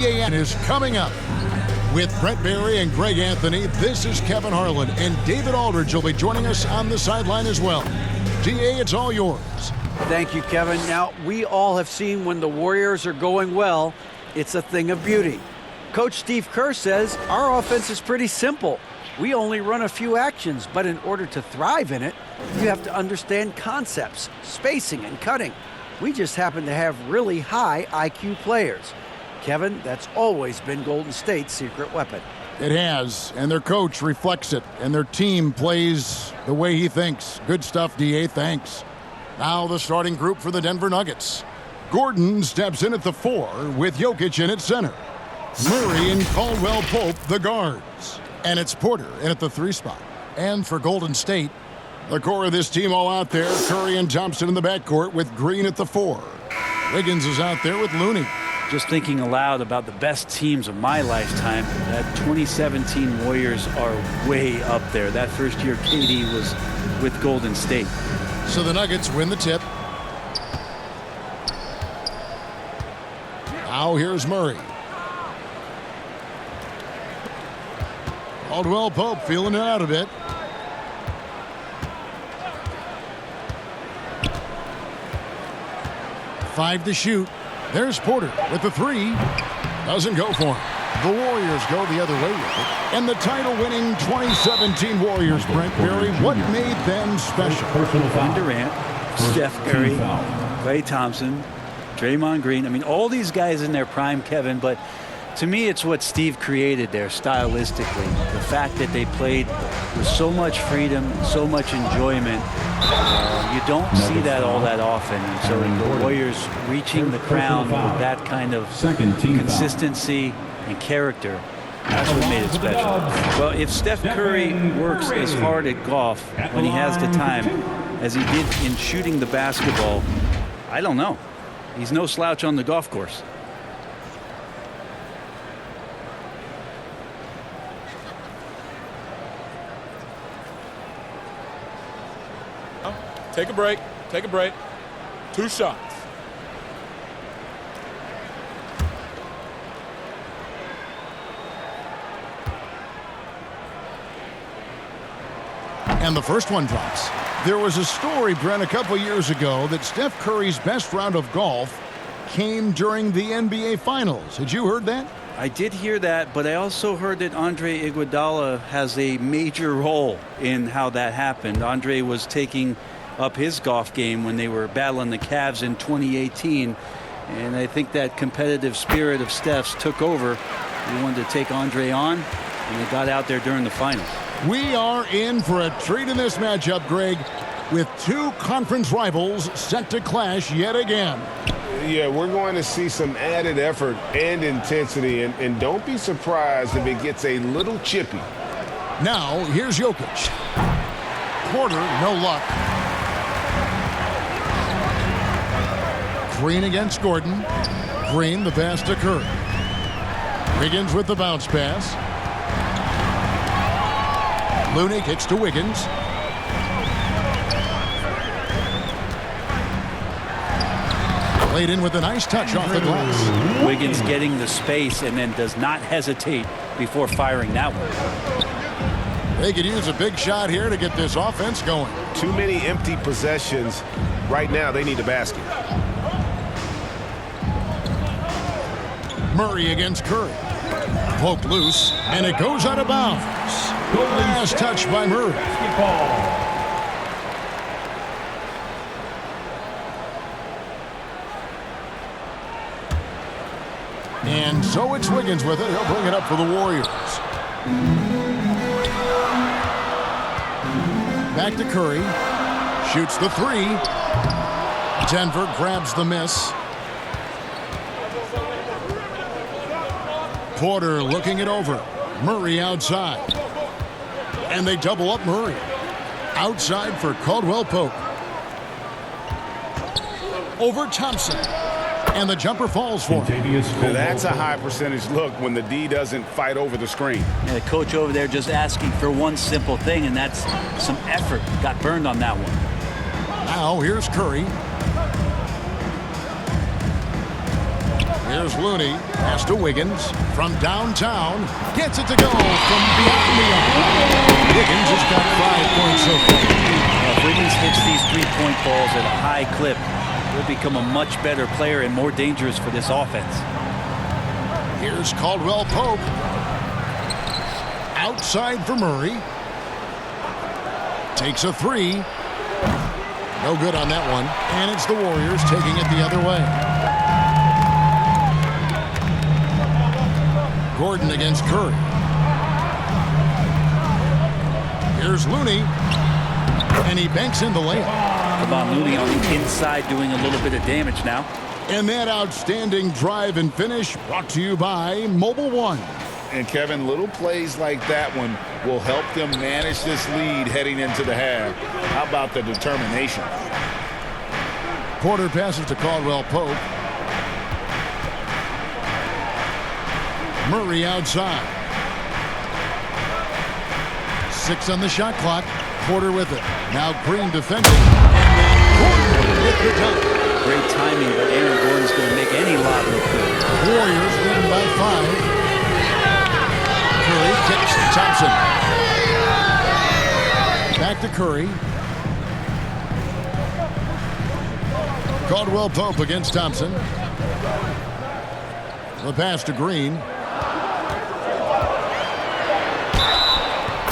ESPN is coming up. With Brett Barry and Greg Anthony, this is Kevin Harlan, and David Aldridge will be joining us on the sideline as well. DA, it's all yours. Thank you, Kevin. Now, we all have seen when the Warriors are going well, it's a thing of beauty. Coach Steve Kerr says our offense is pretty simple. We only run a few actions, but in order to thrive in it, you have to understand concepts, spacing, and cutting. We just happen to have really high IQ players. Kevin, that's always been Golden State's secret weapon. It has, and their coach reflects it, and their team plays the way he thinks. Good stuff, DA, thanks. Now the starting group for the Denver Nuggets. Gordon steps in at the 4 with Jokic in at center. Murray and Caldwell Pope, the guards. And it's Porter in at the 3 spot. And for Golden State, the core of this team all out there. Curry and Thompson in the backcourt with Green at the 4. Wiggins is out there with Looney. Just thinking aloud about the best teams of my lifetime, that 2017 Warriors are way up there. That first year KD was with Golden State. So the Nuggets win the tip. Now here's Murray. Caldwell Pope feeling it out a bit. Five to shoot. There's Porter with the 3. Doesn't go for him. The Warriors go the other way with it. And the title-winning 2017 Warriors, Brent Barry, what made them special? Kevin Durant, Steph Curry, Klay Thompson, Draymond Green. I mean, all these guys in their prime, Kevin, but to me, it's what Steve created there stylistically. The fact that they played with so much freedom, so much enjoyment. You don't see that all that often. And so the Warriors reaching the crown with that kind of consistency and character, that's what made it special. Well, if Steph Curry works as hard at golf when he has the time as he did in shooting the basketball, I don't know. He's no slouch on the golf course. Take a break. Take a break. 2 shots. And the first one drops. There was a story, Brent, a couple years ago that Steph Curry's best round of golf came during the NBA Finals. Had you heard that? I did hear that, but I also heard that Andre Iguodala has a major role in how that happened. Andre was taking up his golf game when they were battling the Cavs in 2018, and I think that competitive spirit of Steph's took over. He wanted to take Andre on, and they got out there during the finals. We are in for a treat in this matchup, Greg, with 2 conference rivals set to clash yet again. Yeah, we're going to see some added effort and intensity, and don't be surprised if it gets a little chippy. Now, here's Jokic. Porter, no luck. Green against Gordon. Green, the pass to Curry. Wiggins with the bounce pass. Looney kicks to Wiggins. Laid in with a nice touch off the glass. Wiggins getting the space and then does not hesitate before firing that one. They could use a big shot here to get this offense going. Too many empty possessions. Right now, they need a basket. Murray against Curry. Poked loose, and it goes out of bounds. Last touch by Murray. And so it's Wiggins with it. He'll bring it up for the Warriors. Back to Curry. Shoots the 3. Denver grabs the miss. Porter looking it over. Murray outside. And they double up Murray. Outside for Caldwell Pope. Over Thompson. And the jumper falls for him. That's a high percentage look when the D doesn't fight over the screen. And the coach over there just asking for one simple thing, and that's some effort. Got burned on that one. Now here's Curry. Here's Looney. Pass to Wiggins. From downtown. Gets it to go from beyond the arc. Wiggins has got 5 points so far. If Wiggins hits these three-point balls at a high clip, he'll become a much better player and more dangerous for this offense. Here's Caldwell Pope. Outside for Murray. Takes a three. No good on that one. And it's the Warriors taking it the other way. Gordon against Curry. Here's Looney. And he banks in the layup. Kevon Looney on the inside doing a little bit of damage now. And that outstanding drive and finish brought to you by Mobile One. And Kevin, little plays like that one will help them manage this lead heading into the half. How about the determination? Porter passes to Caldwell Pope. Murray outside. 6 on the shot clock. Porter with it. Now Green defending. And then Gordon with the dunk. Great timing, but Aaron Gordon's going to make any lob look good. Warriors leading by 5. Curry kicks Thompson. Back to Curry. Caldwell Pope against Thompson. The pass to Green.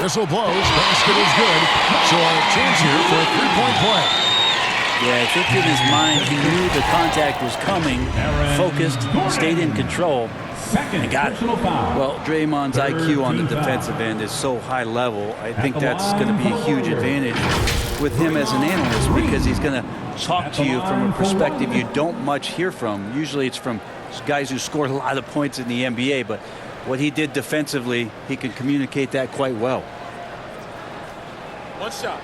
Whistle blows. Basket is good. So a chance here for a three-point play. Yeah, I think in his mind he knew the contact was coming, focused, stayed in control, and got it. Well, Draymond's IQ on the defensive end is so high level. I think that's going to be a huge advantage with him as an analyst because he's going to talk to you from a perspective you don't much hear from. Usually it's from guys who scored a lot of points in the NBA, but what he did defensively, he can communicate that quite well. One shot.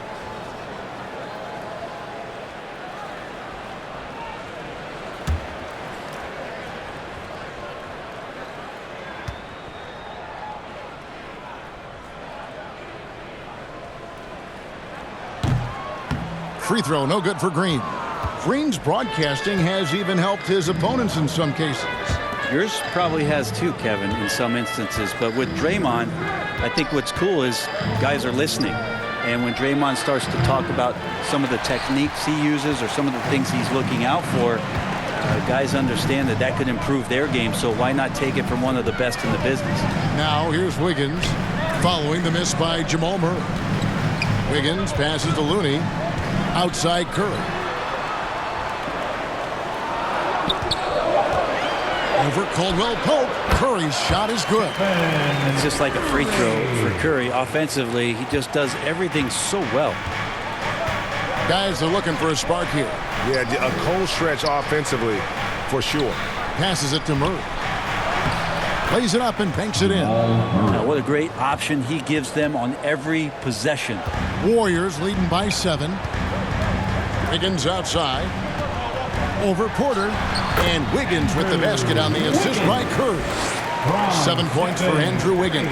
Free throw, no good for Green. Green's broadcasting has even helped his opponents in some cases. Yours probably has too, Kevin, in some instances. But with Draymond, I think what's cool is guys are listening. And when Draymond starts to talk about some of the techniques he uses or some of the things he's looking out for, guys understand that that could improve their game. So why not take it from one of the best in the business? Now here's Wiggins following the miss by Jamal Murray. Wiggins passes to Looney. Outside Curry. Over Caldwell Pope. Curry's shot is good. It's just like a free throw for Curry. Offensively, he just does everything so well. Guys are looking for a spark here. Yeah, a cold stretch offensively for sure. Passes it to Murray. Lays it up and banks it in. Now, what a great option he gives them on every possession. Warriors leading by 7. Wiggins outside. Over Porter. And Wiggins with the basket on the assist by Curry. 7 points for Andrew Wiggins.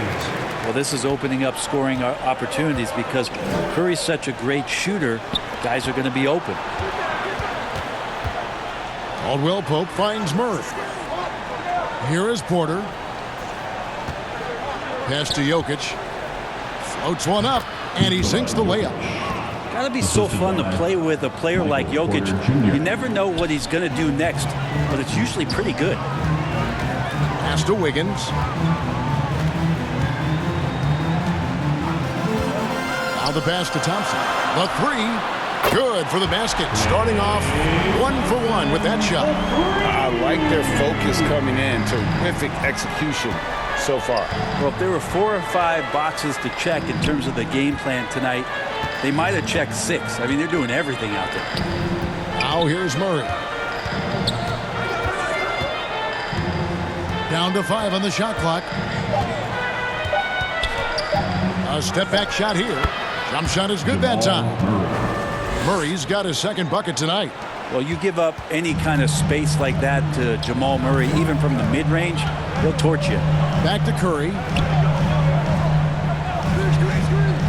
Well, this is opening up scoring opportunities because Curry's such a great shooter. Guys are going to be open. Caldwell Pope finds Murray. Here is Porter. Pass to Jokic. Floats one up, and he sinks the layup. Got to be so fun to play with a player like Jokic. You never know what he's going to do next, but it's usually pretty good. Pass to Wiggins. Now the pass to Thompson. The three. Good for the basket. Starting off 1 for 1 with that shot. I like their focus coming in. Terrific execution so far. Well, if there were 4 or 5 boxes to check in terms of the game plan tonight, they might have checked 6. I mean, they're doing everything out there. Now here's Murray. Down to 5 on the shot clock. A step back shot here. Jump shot is good that time. Murray's got his second bucket tonight. Well, you give up any kind of space like that to Jamal Murray, even from the mid-range, he'll torch you. Back to Curry.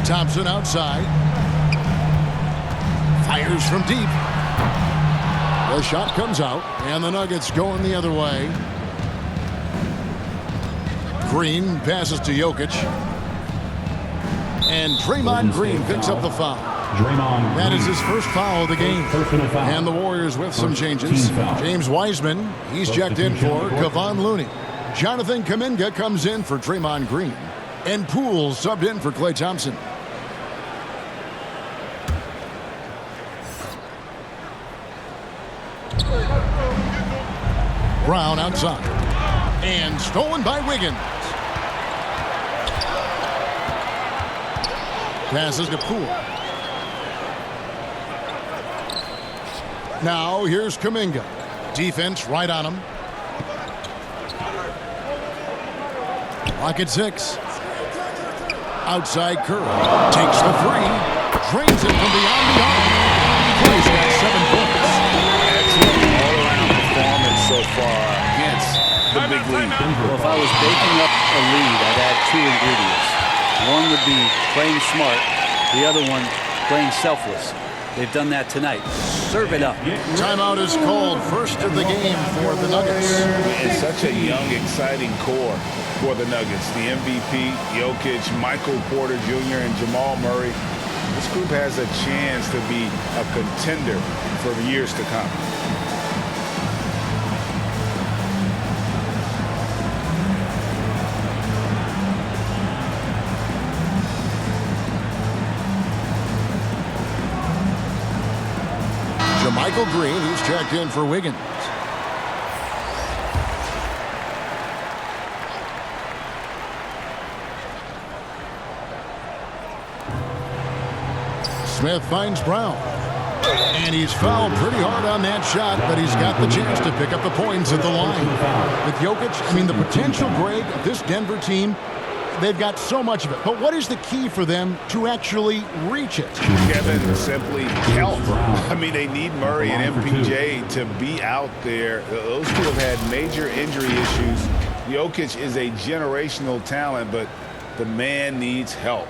Thompson outside. Fires from deep. The shot comes out, and the Nuggets going the other way. Green passes to Jokic. And Draymond Green picks up the foul. That is his first foul of the game. And the Warriors with some changes. James Wiseman, he's checked in for Kevon Looney. Jonathan Kuminga comes in for Draymond Green. And Poole subbed in for Klay Thompson. Brown outside. And stolen by Wiggins. Passes to Poole. Now here's Kuminga. Defense right on him. Lock at 6. Outside Curry. Takes the 3. Drains it from beyond the arc. Curry's got 7 points. Excellent all-around performance so far against the big lead. Well, if I was baking up a lead, I'd add 2 ingredients. One would be playing smart. The other one, playing selfless. They've done that tonight. Serve it up. Timeout is called. First of the game for the Nuggets. It's such a young, exciting core for the Nuggets. The MVP, Jokic, Michael Porter Jr., and Jamal Murray. This group has a chance to be a contender for years to come. Michael Green, he's checked in for Wiggins. Smith finds Brown. And he's fouled pretty hard on that shot, but he's got the chance to pick up the points at the line. With Jokic, I mean, the potential, Greg, of this Denver team, they've got so much of it. But what is the key for them to actually reach it? Kevin, simply health. I mean, they need Murray and MPJ to be out there. Those two have had major injury issues. Jokic is a generational talent, but the man needs help.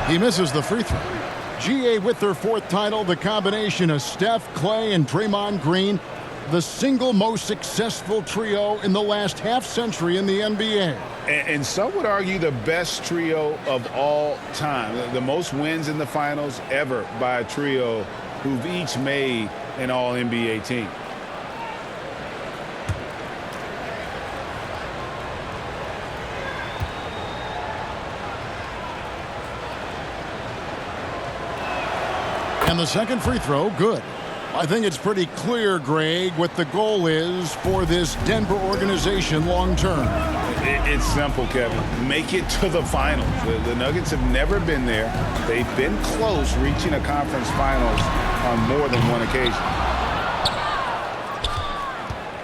He misses the free throw. GA with their 4th title, the combination of Steph, Klay, and Draymond Green, the single most successful trio in the last half-century in the NBA. And some would argue the best trio of all time. The most wins in the finals ever by a trio who've each made an All-NBA team. And the second free throw, good. I think it's pretty clear, Greg, what the goal is for this Denver organization long term. It's simple, Kevin. Make it to the finals. The Nuggets have never been there. They've been close reaching a conference finals on more than one occasion.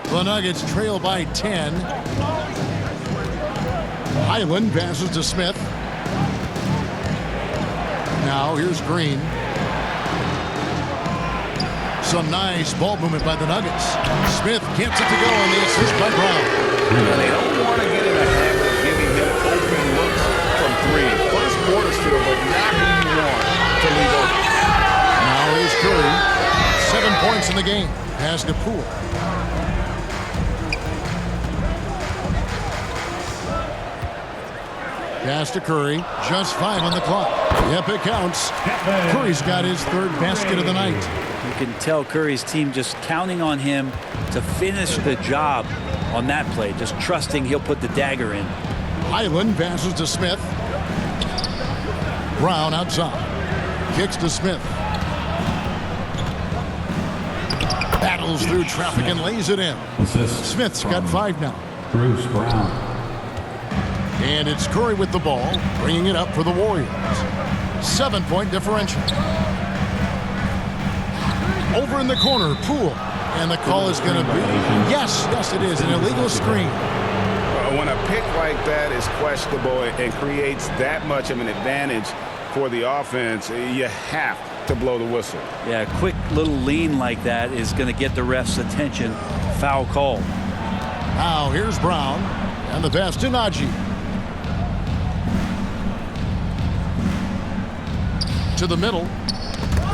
The Nuggets trail by 10. Highland passes to Smith. Now here's Green. Some nice ball movement by the Nuggets. Smith gets it to go on the assist by Brown. They don't want to get in the habit of giving him open looks from 3. First quarter still, but not who you want to leave open. Now here's Curry. 7 points in the game. Pass to Poole. Pass to Curry. Just 5 on the clock. Yep, it counts. Curry's got his 3rd basket of the night. You can tell Curry's team just counting on him to finish the job on that play, just trusting he'll put the dagger in. Highland passes to Smith. Brown outside. Kicks to Smith. Battles through traffic and lays it in. Smith's got 5 now. Bruce Brown. And it's Curry with the ball, bringing it up for the Warriors. 7-point differential. Over in the corner, Poole. And the call is going to be, yes, it is, an illegal screen. When a pick like that is questionable and creates that much of an advantage for the offense, you have to blow the whistle. Yeah, a quick little lean like that is going to get the ref's attention. Foul call. Now here's Brown, and the pass to Najee. To the middle.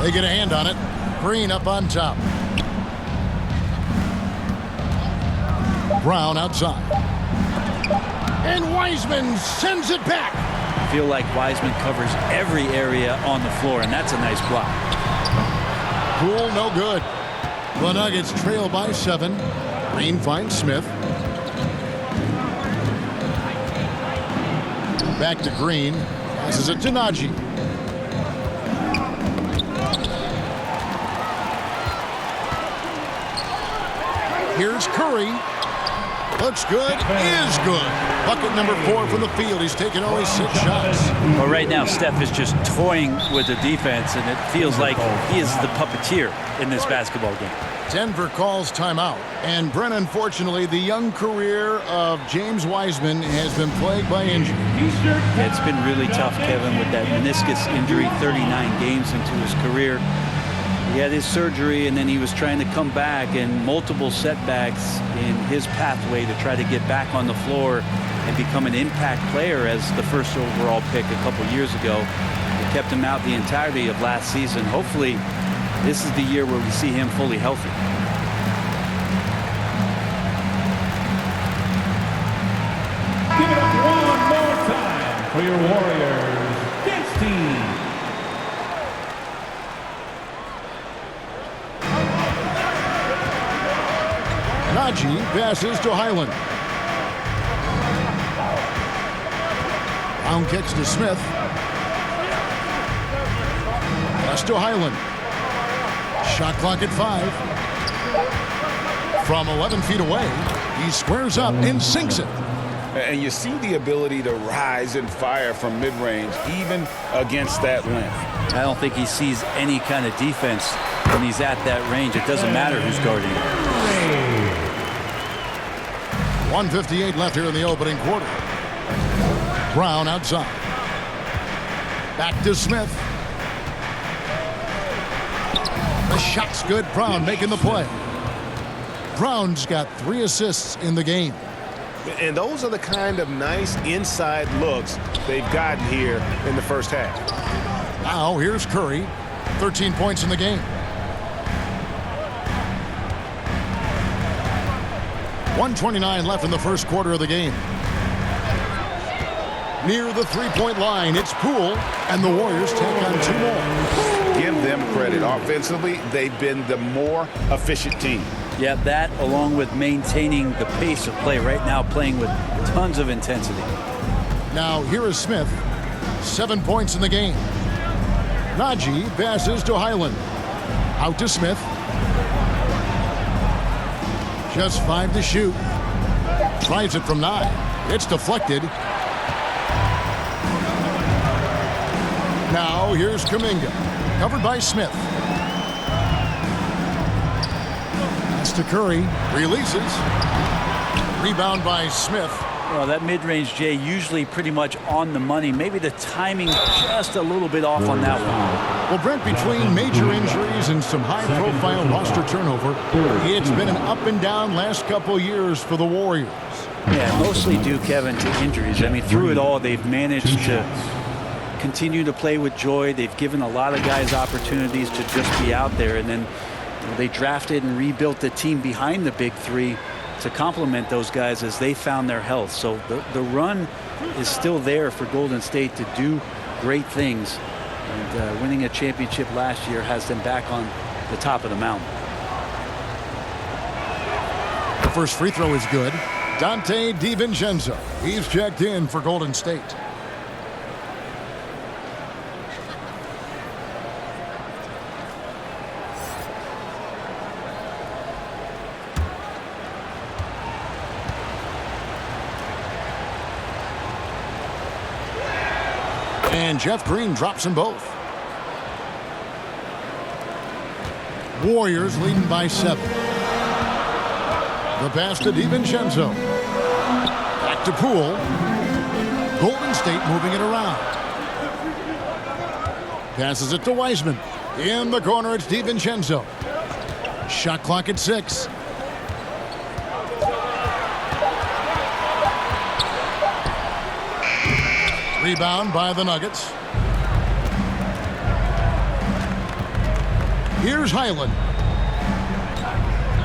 They get a hand on it. Green up on top. Brown outside. And Wiseman sends it back. I feel like Wiseman covers every area on the floor, and that's a nice block. Poole, no good. The Nuggets trail by 7. Green finds Smith. Back to Green. Passes it to Najee. Here's Curry. Looks good. Is good. Bucket number 4 from the field. He's taken only 6 shots. Well, right now, Steph is just toying with the defense, and it feels like he is the puppeteer in this basketball game. Denver calls timeout. And Brent, unfortunately, the young career of James Wiseman has been plagued by injury. It's been really tough, Kevin, with that meniscus injury, 39 games into his career. He had his surgery, and then he was trying to come back, and multiple setbacks in his pathway to try to get back on the floor and become an impact player as the first overall pick a couple years ago. It kept him out the entirety of last season. Hopefully, this is the year where we see him fully healthy. Give it up one more time for your Warriors dance team. Najee passes to Highland. Brown kicks to Smith. Pass to Highland. Shot clock at 5. From 11 feet away, he squares up and sinks it. And you see the ability to rise and fire from mid-range, even against that length. I don't think he sees any kind of defense when he's at that range. It doesn't matter who's guarding him. 1:58 left here in the opening quarter. Brown outside. Back to Smith. The shot's good. Brown making the play. Brown's got 3 assists in the game. And those are the kind of nice inside looks they've gotten here in the first half. Now here's Curry. 13 points in the game. 1:29 left in the first quarter of the game. Near the three-point line, it's Poole, and the Warriors take on 2 more. Give them credit. Offensively, they've been the more efficient team. Yeah, that along with maintaining the pace of play right now, playing with tons of intensity. Now here is Smith. 7 points in the game. Najee passes to Highland. Out to Smith. Just 5 to shoot. Tries it from 9. It's deflected. Now here's Kuminga. Covered by Smith. Pass to Curry. Releases. Rebound by Smith. Well, that mid-range, Jay, usually pretty much on the money. Maybe the timing just a little bit off on that one. Well, Brent, between major injuries and some high-profile roster turnover, it's been an up-and-down last couple years for the Warriors. Yeah, mostly due, Kevin, to injuries. I mean, through it all, they've managed to continue to play with joy. They've given a lot of guys opportunities to just be out there, and then they drafted and rebuilt the team behind the big 3 to complement those guys as they found their health. So the run is still there for Golden State to do great things. And winning a championship last year has them back on the top of the mountain. The first free throw is good. Dante DiVincenzo. He's checked in for Golden State. And Jeff Green drops them both. Warriors leading by 7. The pass to DiVincenzo. Back to Poole. Golden State moving it around. Passes it to Wiseman. In the corner, it's DiVincenzo. Shot clock at 6. Rebound by the Nuggets. Here's Highland.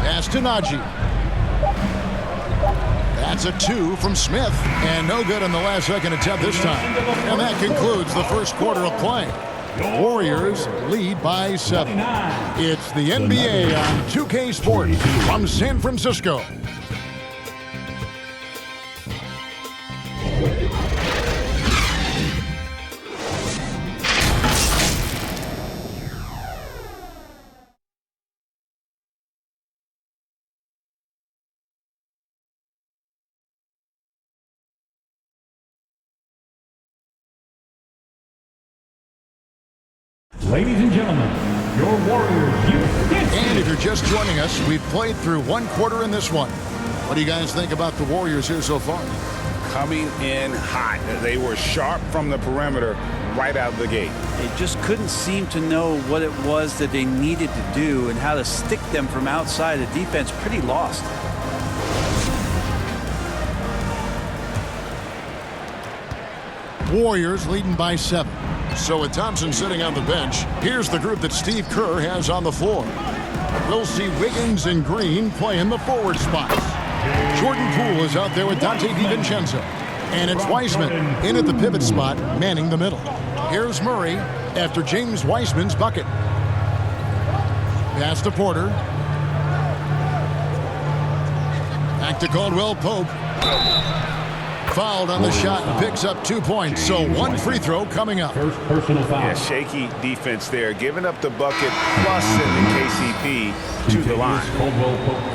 Pass to Najee. That's a 2 from Smith. And no good on the last second attempt this time. And that concludes the first quarter of play. Warriors lead by 7. It's the NBA on 2K Sports from San Francisco. Ladies and gentlemen, your Warriors. And if you're just joining us, we've played through one quarter in this one. What do you guys think about the Warriors here so far? Coming in hot. They were sharp from the perimeter right out of the gate. They just couldn't seem to know what it was that they needed to do and how to stick them from outside. The defense pretty lost. Warriors leading by 7. So with Thompson sitting on the bench, here's the group that Steve Kerr has on the floor. We'll see Wiggins and Green play in the forward spots. Jordan Poole is out there with Dante DiVincenzo. And it's Wiseman in at the pivot spot, manning the middle. Here's Murray after James Wiseman's bucket. Pass to Porter. Back to Caldwell Pope. Fouled on the shot and picks up 2 points. So one free throw coming up. First personal foul. Yeah, shaky defense there. Giving up the bucket plus sending KCP to the line.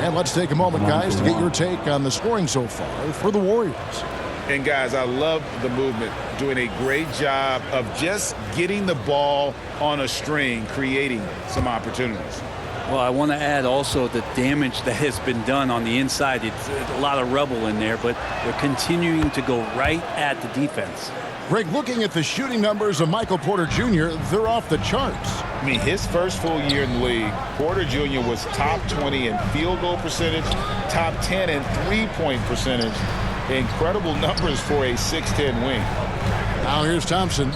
And let's take a moment, guys, to get your take on the scoring so far for the Warriors. And, guys, I love the movement. Doing a great job of just getting the ball on a string, creating some opportunities. Well, I want to add also the damage that has been done on the inside. It's a lot of rubble in there, but they're continuing to go right at the defense. Greg, looking at the shooting numbers of Michael Porter Jr., they're off the charts. I mean, his first full year in the league, Porter Jr. was top 20 in field goal percentage, top 10 in three-point percentage. Incredible numbers for a 6'10 wing. Now here's Thompson.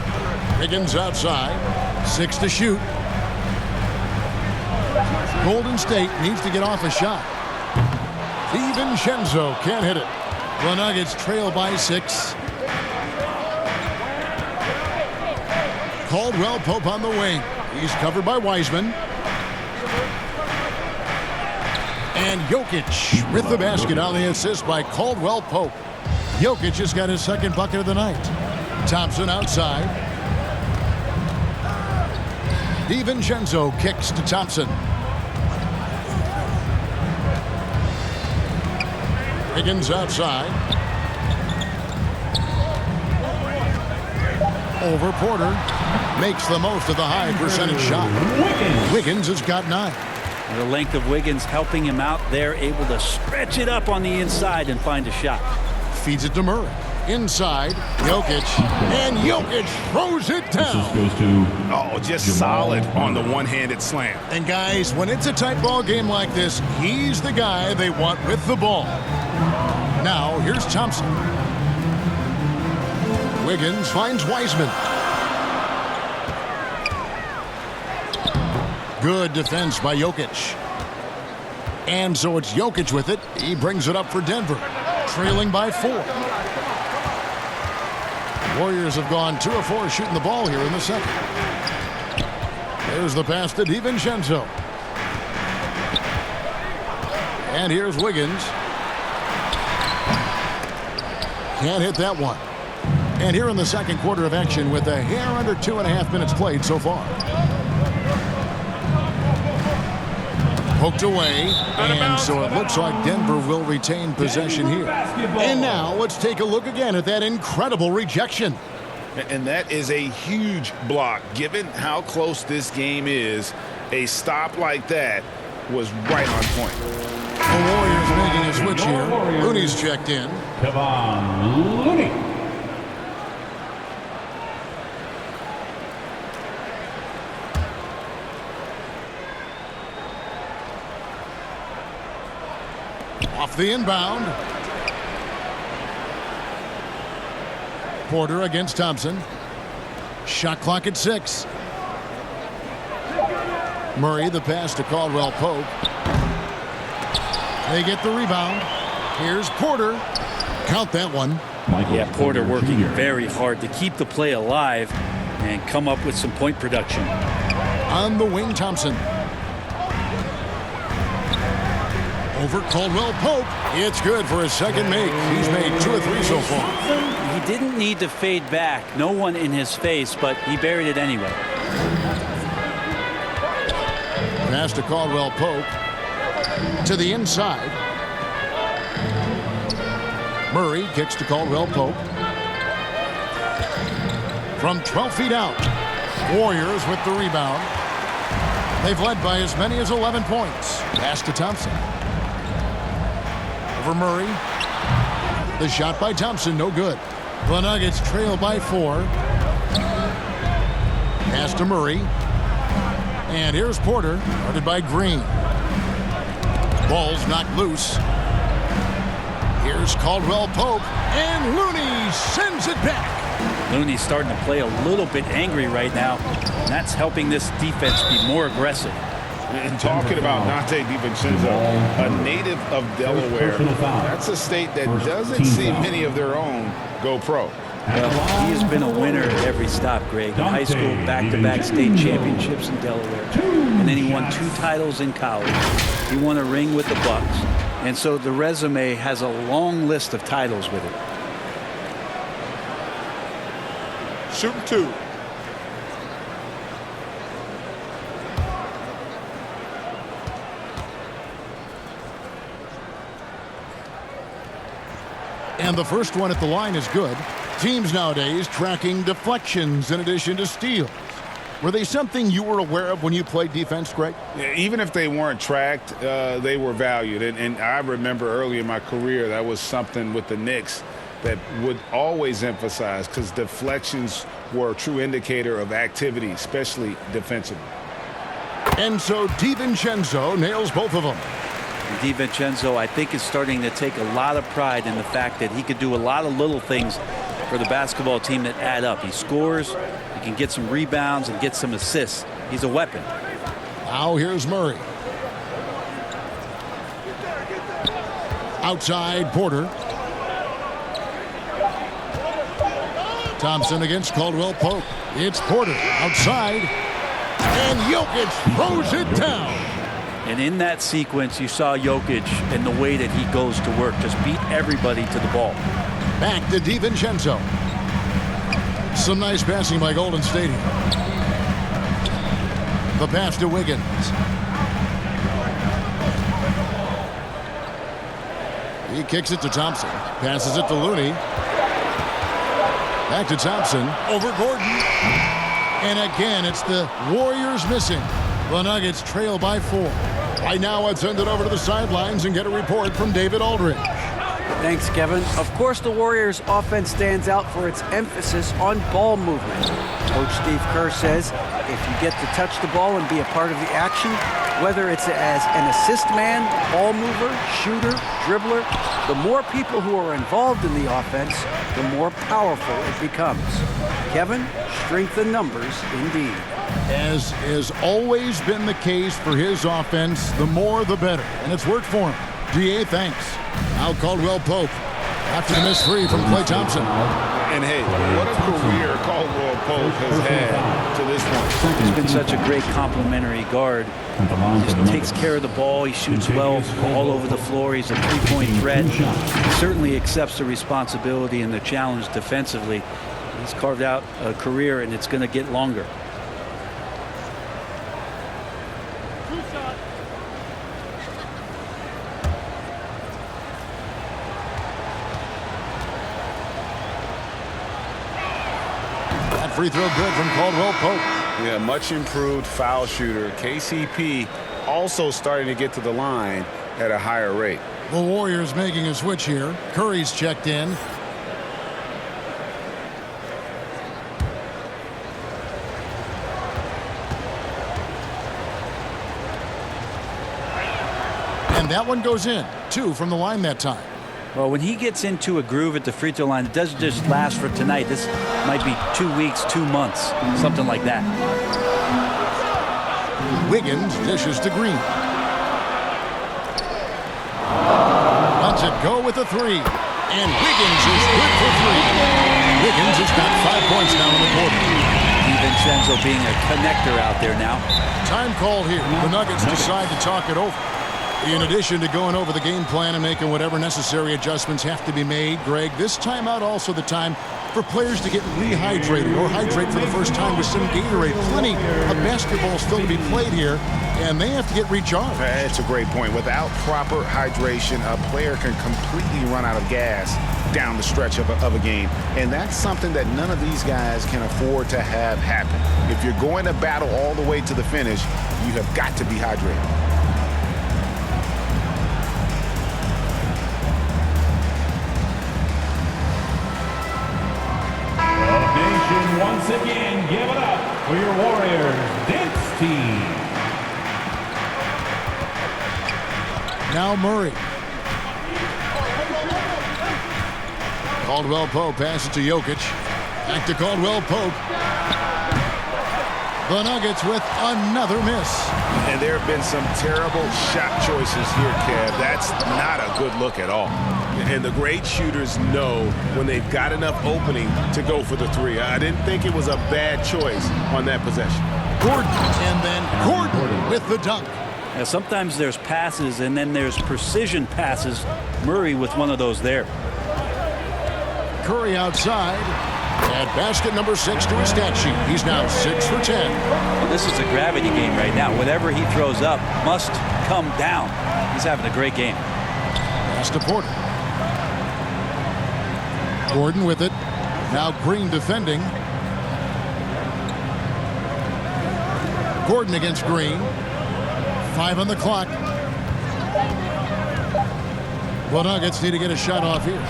Wiggins outside. 6 to shoot. Golden State needs to get off a shot. DiVincenzo can't hit it. The Nuggets trail by 6. Caldwell Pope on the wing. He's covered by Wiseman. And Jokic with the basket on the assist by Caldwell Pope. Jokic just got his second bucket of the night. Thompson outside. DiVincenzo kicks to Thompson. Wiggins outside. Over Porter. Makes the most of the high percentage shot. Wiggins has got 9. The length of Wiggins helping him out there, able to stretch it up on the inside and find a shot. Feeds it to Murray. Inside, Jokic. And Jokic throws it down. Oh, just solid on the one-handed slam. And guys, when it's a tight ball game like this, he's the guy they want with the ball. Now, here's Thompson. Wiggins finds Wiseman. Good defense by Jokic. And so it's Jokic with it. He brings it up for Denver, trailing by 4. Warriors have gone 2 of 4 shooting the ball here in the second. There's the pass to DiVincenzo. And here's Wiggins. Can't hit that one. And here in the second quarter of action with a hair under 2.5 minutes played so far. Poked away, and so it looks like Denver will retain possession here. And now let's take a look again at that incredible rejection. And that is a huge block. Given how close this game is, a stop like that was right on point. The Warriors making a switch here. Looney's checked in. Kevon Looney. Off the inbound. Porter against Thompson. Shot clock at 6. Murray, the pass to Caldwell Pope. They get the rebound. Here's Porter. Count that one. Yeah, Porter working very hard to keep the play alive and come up with some point production. On the wing, Thompson. Over Caldwell Pope. It's good for his second make. He's made 2 or 3 so far. He didn't need to fade back. No one in his face, but he buried it anyway. Pass to Caldwell Pope. To the inside. Murray kicks to Caldwell Pope. From 12 feet out. Warriors with the rebound. They've led by as many as 11 points. Pass to Thompson. Over Murray. The shot by Thompson, no good. The Nuggets trail by 4. Pass to Murray. And here's Porter, guarded by Green. Ball's knocked loose. Here's Caldwell Pope, and Looney sends it back. Looney's starting to play a little bit angry right now. And that's helping this defense be more aggressive. And talking about Nate DiVincenzo, a native of Delaware, that's a state that doesn't see many of their own go pro. Well, he has been a winner at every stop, Greg. In high school, back-to-back state championships in Delaware. And then he won 2 titles in college. He won a ring with the Bucks. And so the resume has a long list of titles with it. Shooting 2. And the first one at the line is good. Teams nowadays tracking deflections in addition to steals. Were they something you were aware of when you played defense, Greg? Yeah, even if they weren't tracked, they were valued. And I remember early in my career, that was something with the Knicks that would always emphasize, because deflections were a true indicator of activity, especially defensively. And so DiVincenzo nails both of them. DiVincenzo, I think, is starting to take a lot of pride in the fact that he could do a lot of little things for the basketball team that add up. He scores, he can get some rebounds and get some assists. He's a weapon. Now here's Murray. Outside, Porter. Thompson against Caldwell Pope. It's Porter outside. And Jokic throws it down. And in that sequence, you saw Jokic and the way that he goes to work. Just beat everybody to the ball. Back to DiVincenzo. Some nice passing by Golden State here. The pass to Wiggins. He kicks it to Thompson. Passes it to Looney. Back to Thompson. Over Gordon. And again, it's the Warriors missing. The Nuggets trail by 4. Right now, let's send it over to the sidelines and get a report from David Aldridge. Thanks, Kevin. Of course, the Warriors' offense stands out for its emphasis on ball movement. Coach Steve Kerr says if you get to touch the ball and be a part of the action, whether it's as an assist man, ball mover, shooter, dribbler, the more people who are involved in the offense, the more powerful it becomes. Kevin, strength in numbers indeed. As has always been the case for his offense, the more the better. And it's worked for him. DA, thanks. Now Caldwell Pope after the missed 3 from Klay Thompson. And hey, what a career Caldwell Pope has had to this point. He's been such a great complimentary guard. He just takes care of the ball. He shoots well all over the floor. He's a three-point threat. He certainly accepts the responsibility and the challenge defensively. He's carved out a career, and it's going to get longer. Free throw good from Caldwell Pope. Yeah, much improved foul shooter. KCP also starting to get to the line at a higher rate. The Warriors making a switch here. Curry's checked in. And And that one goes in. 2 from the line that time. Well, when he gets into a groove at the free throw line, it doesn't just last for tonight. This might be 2 weeks, 2 months, something like that. Wiggins dishes to Green. Lets it go with a 3. And Wiggins is good for 3. Wiggins has got 5 points now in the quarter. DiVincenzo being a connector out there now. Time called here. The Nuggets decide to talk it over. In addition to going over the game plan and making whatever necessary adjustments have to be made, Greg, this timeout also the time for players to get rehydrated or hydrate for the first time with some Gatorade. Plenty of basketball still to be played here, and they have to get recharged. That's a great point. Without proper hydration, a player can completely run out of gas down the stretch of a game. And that's something that none of these guys can afford to have happen. If you're going to battle all the way to the finish, you have got to be hydrated. Once again, give it up for your Warriors dance team. Now Murray. Caldwell Pope passes to Jokic. Back to Caldwell Pope. The Nuggets with another miss. And there have been some terrible shot choices here, Kev. That's not a good look at all. And the great shooters know when they've got enough opening to go for the 3. I didn't think it was a bad choice on that possession. Gordon, and then Gordon with the dunk. Now, sometimes there's passes and then there's precision passes. Murray with one of those there. Curry outside. And basket number 6 to his stat sheet. He's now 6 for 10. Well, this is a gravity game right now. Whatever he throws up must come down. He's having a great game. Pass to Porter. Gordon with it. Now Green defending. Gordon against Green. 5 on the clock. The Nuggets need to get a shot off here.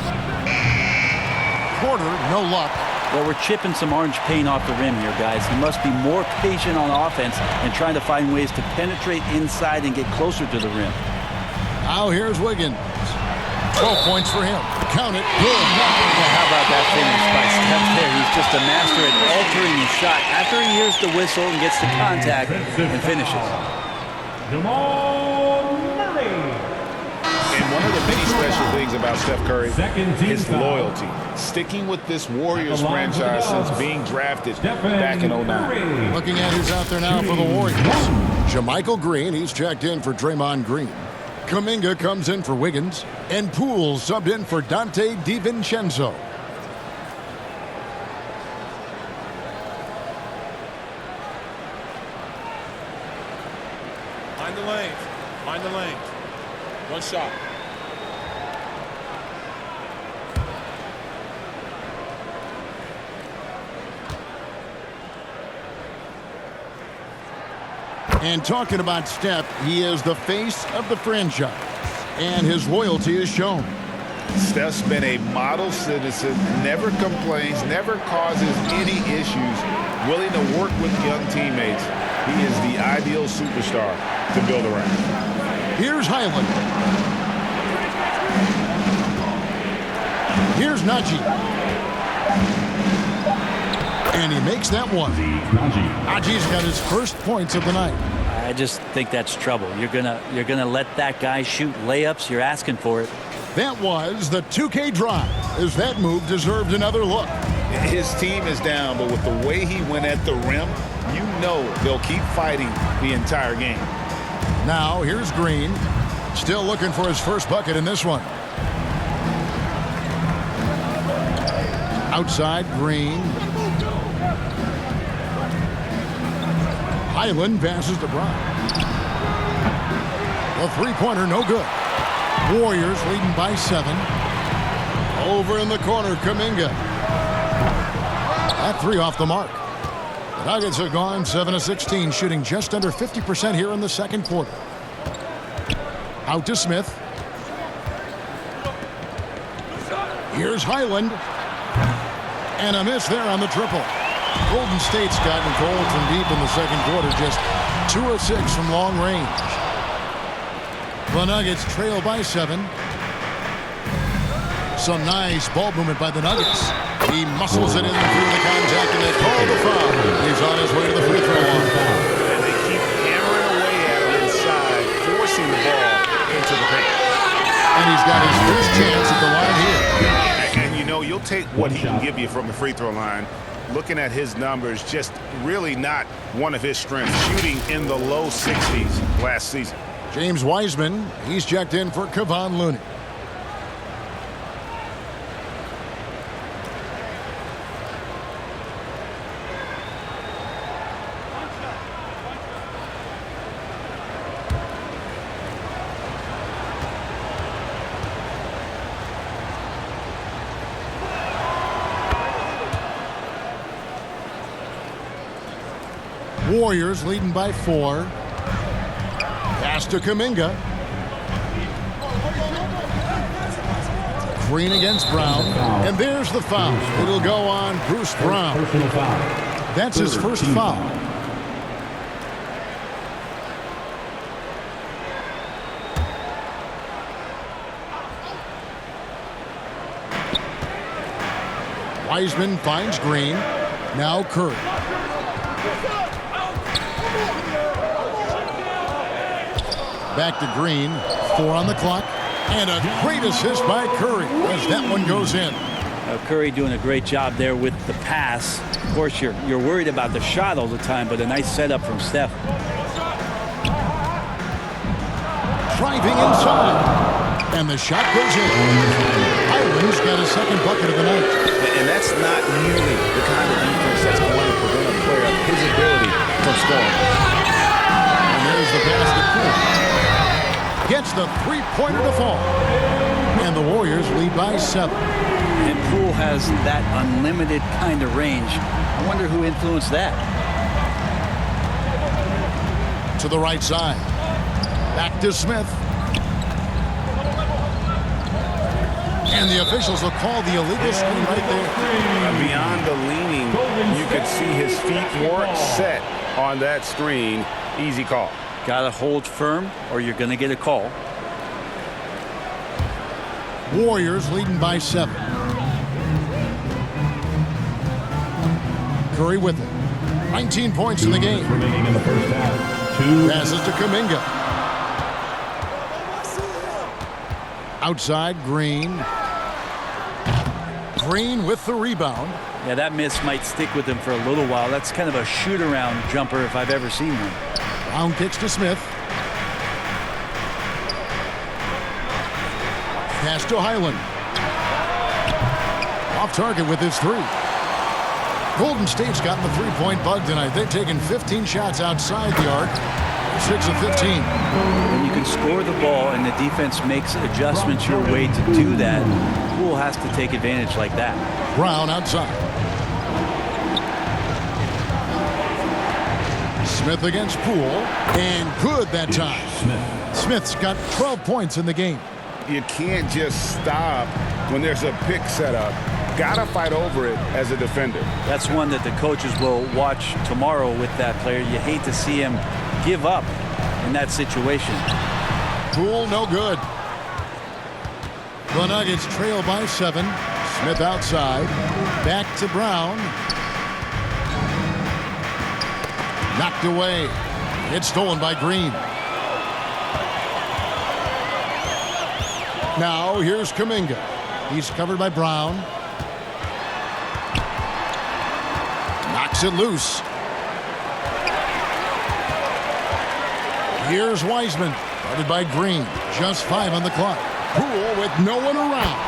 Porter, no luck. Well, we're chipping some orange paint off the rim here, guys. He must be more patient on offense and trying to find ways to penetrate inside and get closer to the rim. Now here's Wiggins. 12 points for him. Count it. Good. Well, how about that finish by Steph there? He's just a master at altering his shot after he hears the whistle and gets the contact and finishes. Jamal Murray. And one of the many special things about Steph Curry is loyalty. Sticking with this Warriors franchise since being drafted back in 09. Looking at who's out there now for the Warriors. JaMychal Green, he's checked in for Draymond Green. Kuminga comes in for Wiggins. And Poole subbed in for Dante DiVincenzo. Mind the lanes. Mind the lanes. One shot. And talking about Steph, he is the face of the franchise. And his loyalty is shown. Steph's been a model citizen, never complains, never causes any issues, willing to work with young teammates. He is the ideal superstar to build around. Here's Highland. Here's Najee. And he makes that one. Najee's got his first points of the night. I just think that's trouble. You're gonna let that guy shoot layups. You're asking for it. That was the 2K drive, as that move deserved another look. His team is down, but with the way he went at the rim, you know they'll keep fighting the entire game. Now here's Green, still looking for his first bucket in this one. Outside Green. Highland passes to Brown. The three-pointer, no good. Warriors leading by 7. Over in the corner, Kuminga. That 3 off the mark. The Nuggets have gone 7 of 16, shooting just under 50% here in the second quarter. Out to Smith. Here's Highland. And a miss there on the triple. Golden State's gotten cold from deep in the second quarter, just 2 of 6 from long range. The Nuggets trail by 7. Some nice ball movement by the Nuggets. He muscles it in through the contact, and they call the foul. He's on his way to the free throw line. And they keep hammering away at him inside, forcing the ball into the paint. And he's got his first chance at the line here. And you know, you'll take what he can give you from the free throw line. Looking at his numbers, just really not one of his strengths. Shooting in the low 60s last season. James Wiseman, he's checked in for Kevon Looney. Warriors leading by 4. Pass to Kuminga. Green against Brown. And there's the foul. It'll go on Bruce Brown. That's his first foul. Wiseman finds Green. Now Curry. Back to Green. 4 on the clock. And a great assist by Curry as that one goes in. Curry doing a great job there with the pass. Of course, you're worried about the shot all the time, but a nice setup from Steph. Driving inside. And the shot goes in. Ireland's got his second bucket of the night. And that's not nearly the kind of defense that's going to prevent a player of his ability from scoring. And there's the pass to Poole. Gets the three-pointer to fall. And the Warriors lead by 7. And Poole has that unlimited kind of range. I wonder who influenced that. To the right side. Back to Smith. And the officials will call the illegal screen right there. Beyond the leaning, you could see his feet weren't set on that screen. Easy call. Got to hold firm or you're going to get a call. Warriors leading by 7. Curry with it. 19 points in the game. Remaining in the first half. 2. Passes to Kuminga. Outside, Green. Green with the rebound. Yeah, that miss might stick with him for a little while. That's kind of a shoot-around jumper if I've ever seen one. Brown kicks to Smith. Pass to Highland. Off target with his 3. Golden State's gotten the three-point bug tonight. They've taken 15 shots outside the arc. 6 of 15. When you can score the ball and the defense makes adjustments your way to do that, Poole has to take advantage like that. Brown outside. Smith against Poole. And good that time. Smith's got 12 points in the game. You can't just stop when there's a pick set up. Gotta fight over it as a defender. That's one that the coaches will watch tomorrow with that player. You hate to see him give up in that situation. Poole no good. The Nuggets trail by 7. Smith outside. Back to Brown. Knocked away. It's stolen by Green. Now here's Kuminga. He's covered by Brown. Knocks it loose. Here's Wiseman. Guarded by Green. Just 5 on the clock. Poole with no one around.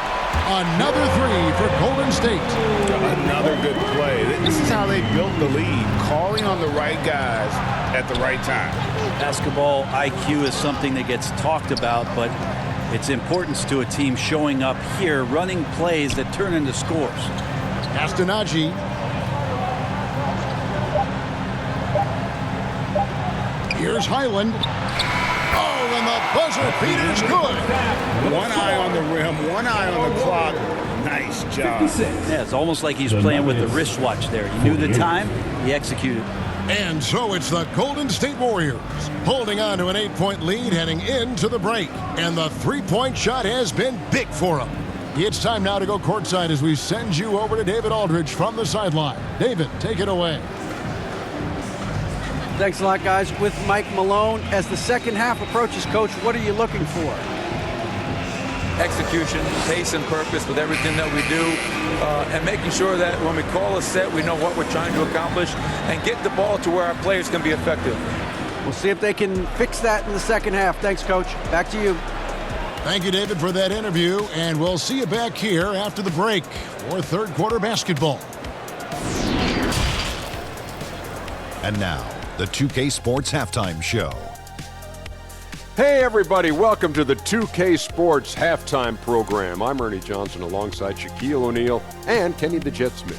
Another 3 for Golden State. Another good play. This is how they built the lead. Calling on the right guys at the right time. Basketball IQ is something that gets talked about, but its importance to a team showing up here, running plays that turn into scores. Castanagi. Here's Highland. Oh, and the buzzer beater's good. One eye on the rim, one eye on the clock. Nice job. Yeah, it's almost like he's playing with the wristwatch there. He knew the time, he executed. And so it's the Golden State Warriors holding on to an 8-point lead heading into the break. And the three-point shot has been big for them. It's time now to go courtside as we send you over to David Aldridge from the sideline. David, take it away. Thanks a lot, guys. With Mike Malone, as the second half approaches, Coach, what are you looking for? Execution, pace, and purpose with everything that we do, and making sure that when we call a set, we know what we're trying to accomplish and get the ball to where our players can be effective. We'll see if they can fix that in the second half. Thanks, Coach. Back to you. Thank you, David, for that interview, and we'll see you back here after the break for third quarter basketball. And now, the 2K Sports Halftime Show. Hey everybody, welcome to the 2K Sports Halftime Program. I'm Ernie Johnson alongside Shaquille O'Neal and Kenny the Jet Smith.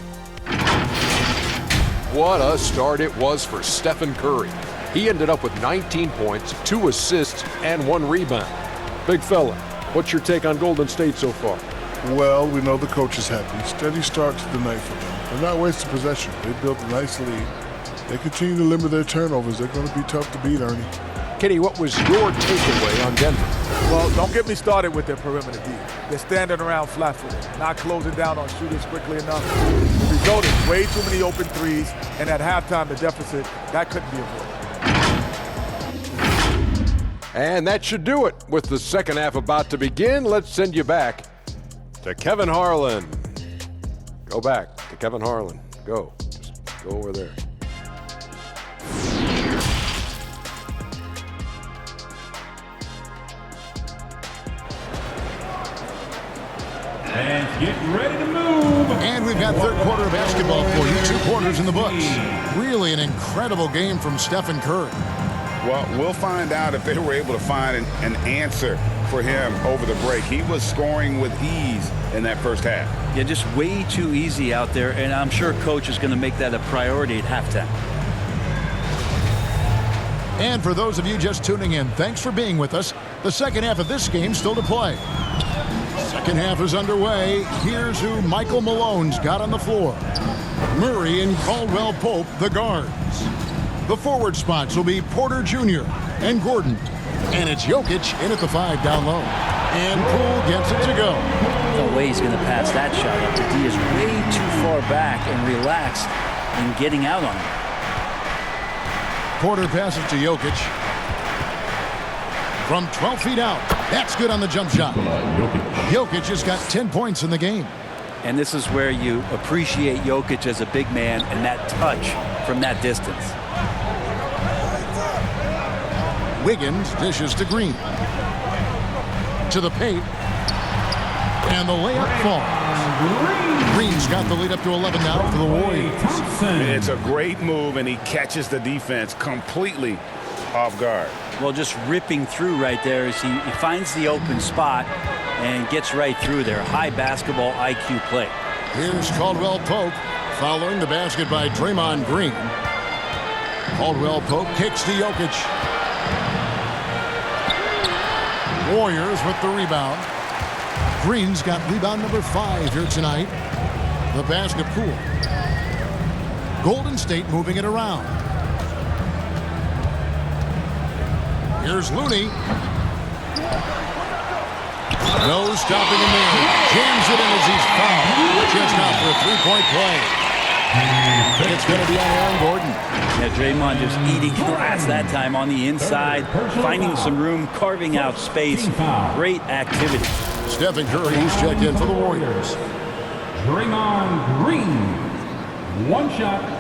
What a start it was for Stephen Curry. He ended up with 19 points, 2 assists, and 1 rebound. Big fella, what's your take on Golden State so far? Well, we know the coach is happy. Steady start to the night for them. They're not wasting possession. They built a nice lead. They continue to limit their turnovers. They're going to be tough to beat, Ernie. Kenny, what was your takeaway on Denver? Well, don't get me started with their perimeter D. They're standing around flat-footed, not closing down on shooters quickly enough. The result is way too many open threes, and at halftime, the deficit, that couldn't be avoided. And that should do it. With the second half about to begin, let's send you back to Kevin Harlan. Go back to Kevin Harlan. Go. Just go over there. And get ready to move. And we've got third quarter of basketball for you. 2 quarters in the books. Really an incredible game from Stephen Curry. Well, we'll find out if they were able to find an answer for him over the break. He was scoring with ease in that first half. Yeah, just way too easy out there, and I'm sure Coach is going to make that a priority at halftime. And for those of you just tuning in, thanks for being with us. The second half of this game still to play. Second half is underway. Here's who Michael Malone's got on the floor. Murray and Caldwell Pope, the guards. The forward spots will be Porter Jr. and Gordon. And it's Jokic in at the 5 down low. And Poole gets it to go. No way he's going to pass that shot up. The D is way too far back and relaxed in getting out on it. Porter passes to Jokic. From 12 feet out. That's good on the jump shot. Jokic has got 10 points in the game. And this is where you appreciate Jokic as a big man and that touch from that distance. Wiggins dishes to Green. To the paint. And the layup falls. Green's got the lead up to 11 now for the Warriors. It's a great move, and he catches the defense completely off guard. Well, just ripping through right there as he finds the open spot and gets right through there. High basketball IQ play. Here's Caldwell Pope following the basket by Draymond Green. Caldwell Pope kicks to Jokic. Warriors with the rebound. Green's got rebound number 5 here tonight. The basket Poole. Golden State moving it around. Here's Looney. No stopping him there. Jams it in as he's fouled. Just out for a 3-point play. It's going to be on Aaron Gordon. Yeah, Draymond just eating glass that time on the inside, finding some room, carving out space. Great activity. Stephen Curry's checked in for the Warriors. Draymond Green. 1 shot.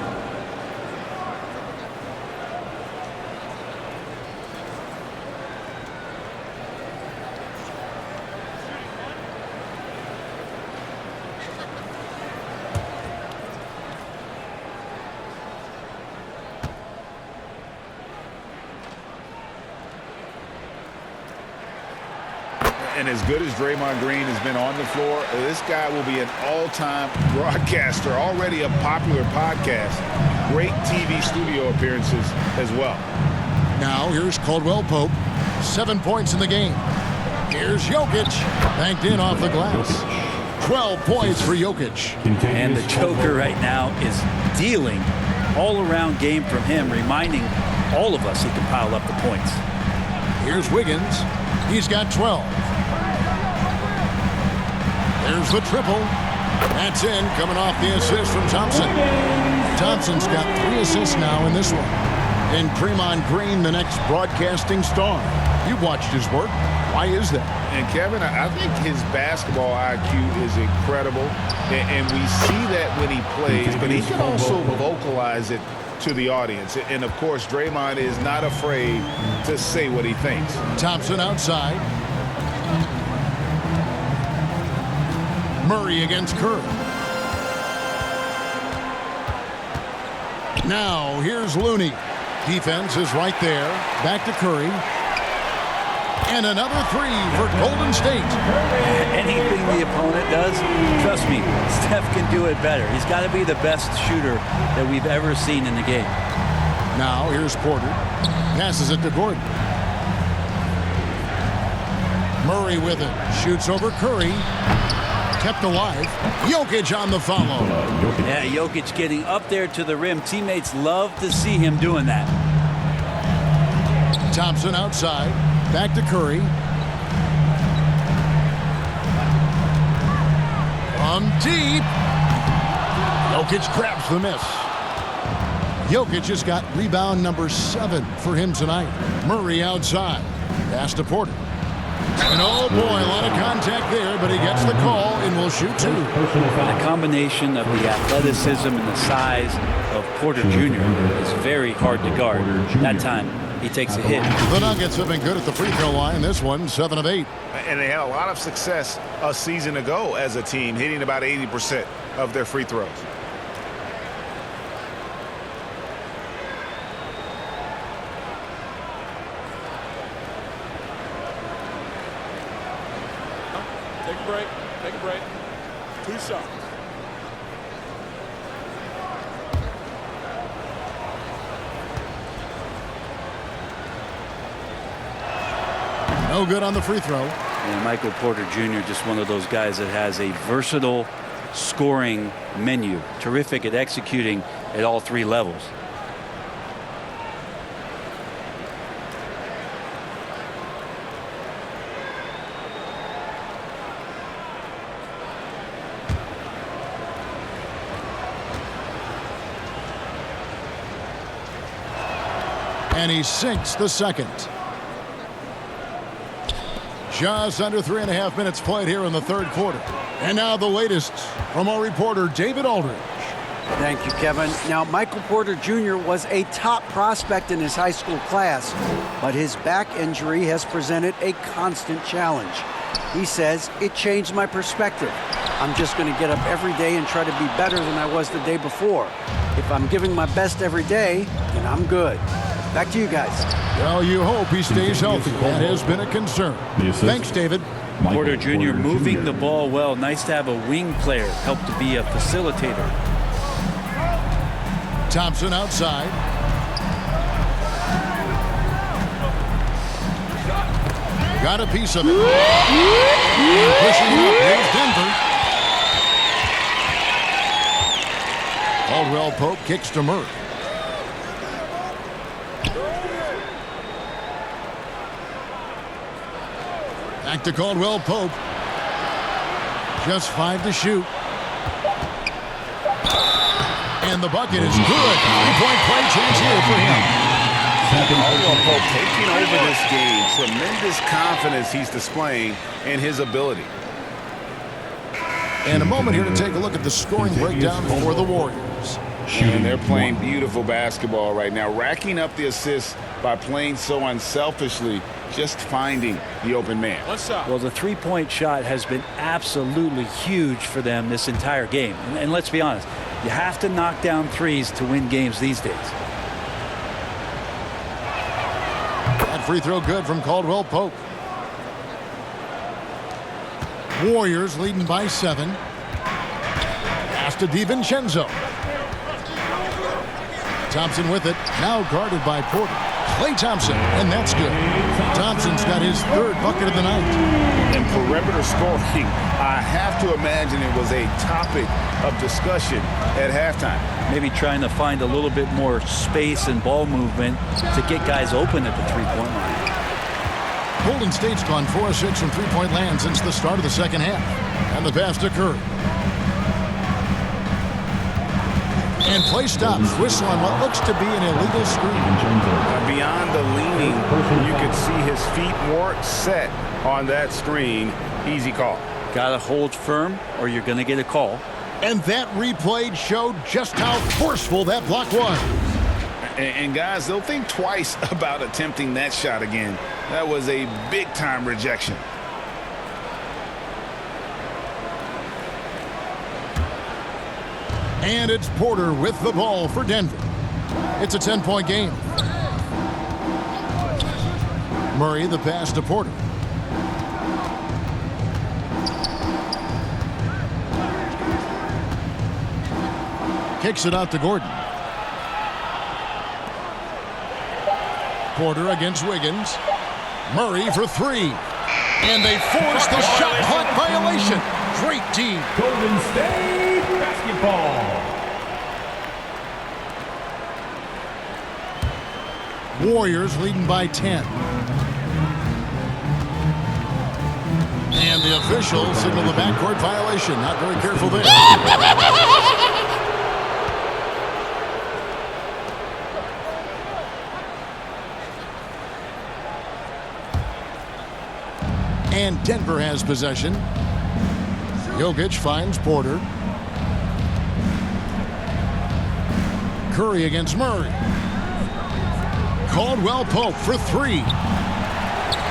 And as good as Draymond Green has been on the floor, this guy will be an all-time broadcaster, already a popular podcast. Great TV studio appearances as well. Now here's Caldwell Pope. 7 points in the game. Here's Jokic. Banked in off the glass. 12 points for Jokic. And the choker right now is dealing all-around game from him, reminding all of us he can pile up the points. Here's Wiggins. He's got 12. There's the triple. That's in, coming off the assist from Thompson. Thompson's got 3 assists now in this one. And Draymond Green, the next broadcasting star. You've watched his work. Why is that? And Kevin, I think his basketball IQ is incredible. And we see that when he plays, but he can also vocalize it to the audience. And of course, Draymond is not afraid to say what he thinks. Thompson outside. Murray against Curry. Now, here's Looney. Defense is right there. Back to Curry. And another 3 for Golden State. Anything the opponent does, trust me, Steph can do it better. He's got to be the best shooter that we've ever seen in the game. Now, here's Porter. Passes it to Gordon. Murray with it. Shoots over Curry. Kept alive. Jokic on the follow. Yeah, Jokic getting up there to the rim. Teammates love to see him doing that. Thompson outside. Back to Curry. From deep. Jokic grabs the miss. Jokic has got rebound number 7 for him tonight. Murray outside. Pass to Porter. And oh boy, a lot of contact there, but he gets the call and will shoot 2. The combination of the athleticism and the size of Porter Jr. is very hard to guard. That time, he takes a hit. The Nuggets have been good at the free throw line. This one, 7 of 8. And they had a lot of success a season ago as a team, hitting about 80% of their free throws. Take a break. Take a break. 2 shots. No good on the free throw. And Michael Porter Jr. just one of those guys that has a versatile scoring menu. Terrific at executing at all 3 levels. And he sinks the second. Just under 3.5 minutes played here in the third quarter. And now the latest from our reporter, David Aldridge. Thank you, Kevin. Now, Michael Porter Jr. was a top prospect in his high school class, but his back injury has presented a constant challenge. He says, it changed my perspective. I'm just going to get up every day and try to be better than I was the day before. If I'm giving my best every day, then I'm good. Back to you guys. Well, you hope he stays healthy. That has been a concern. Thanks, David. Porter Jr. moving the ball well. Nice to have a wing player help to be a facilitator. Thompson outside. Got a piece of it. And pushing up. Here's Denver. Caldwell Pope kicks to Murray. Back to Caldwell Pope. Just 5 to shoot. And the bucket is good. 3-point play chance here for him. Caldwell Pope taking over this game. Tremendous confidence he's displaying in his ability. And a moment here to take a look at the scoring breakdown for the Warriors. And they're playing beautiful basketball right now, racking up the assists by playing so unselfishly, just finding the open man. Well, the three-point shot has been absolutely huge for them this entire game. And let's be honest, you have to knock down threes to win games these days. That free throw good from Caldwell Pope. Warriors leading by 7. Pass to DiVincenzo. Thompson with it, now guarded by Porter. Klay Thompson, and that's good. Thompson's got his third bucket of the night. And perimeter scoring, I have to imagine it was a topic of discussion at halftime. Maybe trying to find a little bit more space and ball movement to get guys open at the three-point line. Golden State's gone 4 of 6 from three-point land since the start of the second half. And the pass to Curry. And play stops. Whistle on what looks to be an illegal screen. Beyond the leaning, you could see his feet weren't set on that screen. Easy call. Got to hold firm or you're going to get a call. And that replay showed just how forceful that block was. And guys, they'll think twice about attempting that shot again. That was a big-time rejection. And it's Porter with the ball for Denver. It's a 10-point game. Murray, the pass to Porter. Kicks it out to Gordon. Porter against Wiggins. Murray for three. And they force the shot clock violation. Great team. Golden State basketball. Warriors leading by 10. And the officials signal the backcourt violation. Not very careful there. And Denver has possession. Jokic finds Porter. Curry against Murray. Caldwell Pope for three.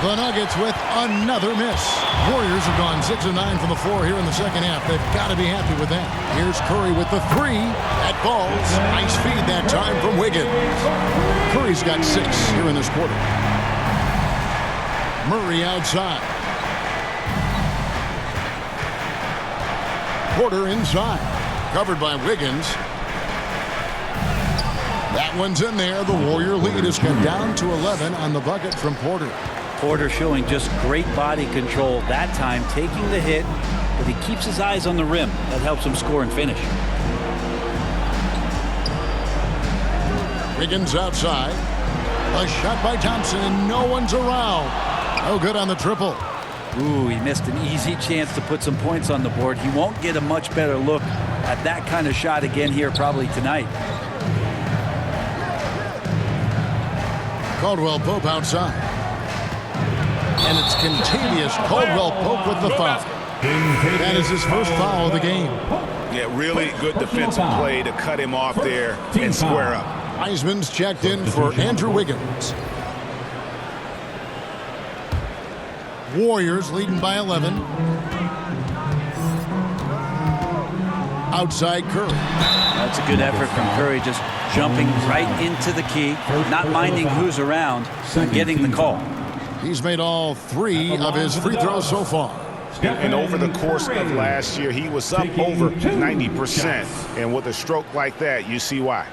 The Nuggets with another miss. Warriors have gone 6 of 9 from the floor here in the second half. They've got to be happy with that. Here's Curry with the three. That falls. Nice feed that time from Wiggins. Curry's got 6 here in this quarter. Murray outside. Porter inside. Covered by Wiggins. That one's in there. The Warrior lead has come down to 11 on the bucket from Porter. Porter showing just great body control that time, taking the hit, but he keeps his eyes on the rim. That helps him score and finish. Wiggins outside. A shot by Thompson, and no one's around. No good on the triple. Ooh, he missed an easy chance to put some points on the board. He won't get a much better look at that kind of shot again here probably tonight. Caldwell Pope outside. And it's contagious. Caldwell Pope with the foul. That is his first foul of the game. Yeah, really good defensive play to cut him off there and square up. Heisman's checked in for Andrew Wiggins. Warriors leading by 11. Outside Curry. That's a good effort from Curry, just jumping right into the key, not minding who's around, and getting the call. He's made all 3 of his free throws so far. And over the course of last year, he was up over 90%. And with a stroke like that, you see why.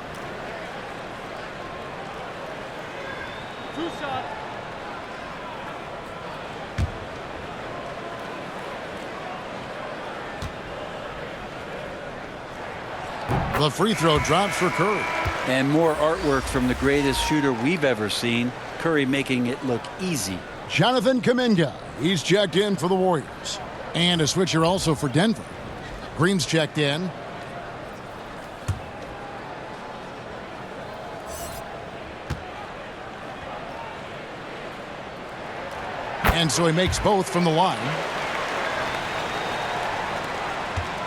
The free throw drops for Curry. And more artwork from the greatest shooter we've ever seen. Curry making it look easy. Jonathan Kuminga. He's checked in for the Warriors. And a switcher also for Denver. Green's checked in. And so he makes both from the line.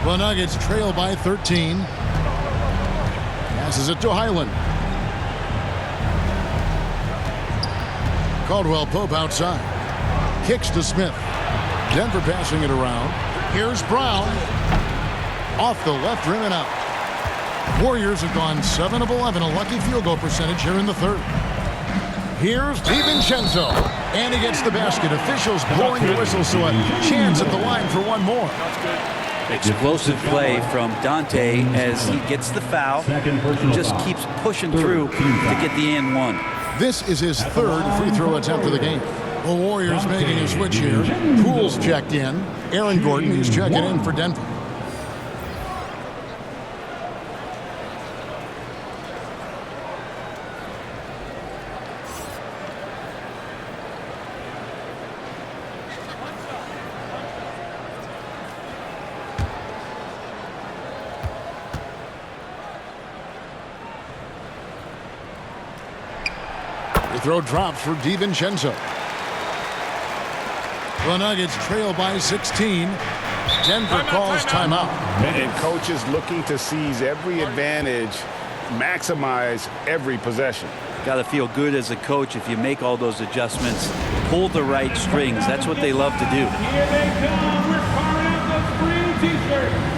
The Nuggets trail by 13. Passes it to Highland. Caldwell Pope outside. Kicks to Smith. Denver passing it around. Here's Brown. Off the left rim and out. Warriors have gone 7 of 11, a lucky field goal percentage here in the third. Here's DiVincenzo. And he gets the basket. Officials blowing the whistle, so a chance at the line for one more. Explosive play from Dante as he gets the foul. Just keeps pushing through to get the and one. This is his third free throw attempt of the game. The Warriors making a switch here. Poole's checked in. Aaron Gordon is checking in for Denver. The throw drops for DiVincenzo. The Nuggets trail by 16. Denver calls timeout. And coaches looking to seize every advantage, maximize every possession. Got to feel good as a coach if you make all those adjustments, pull the right strings. That's what they love to do. Here they come. We're firing up the free t-shirts.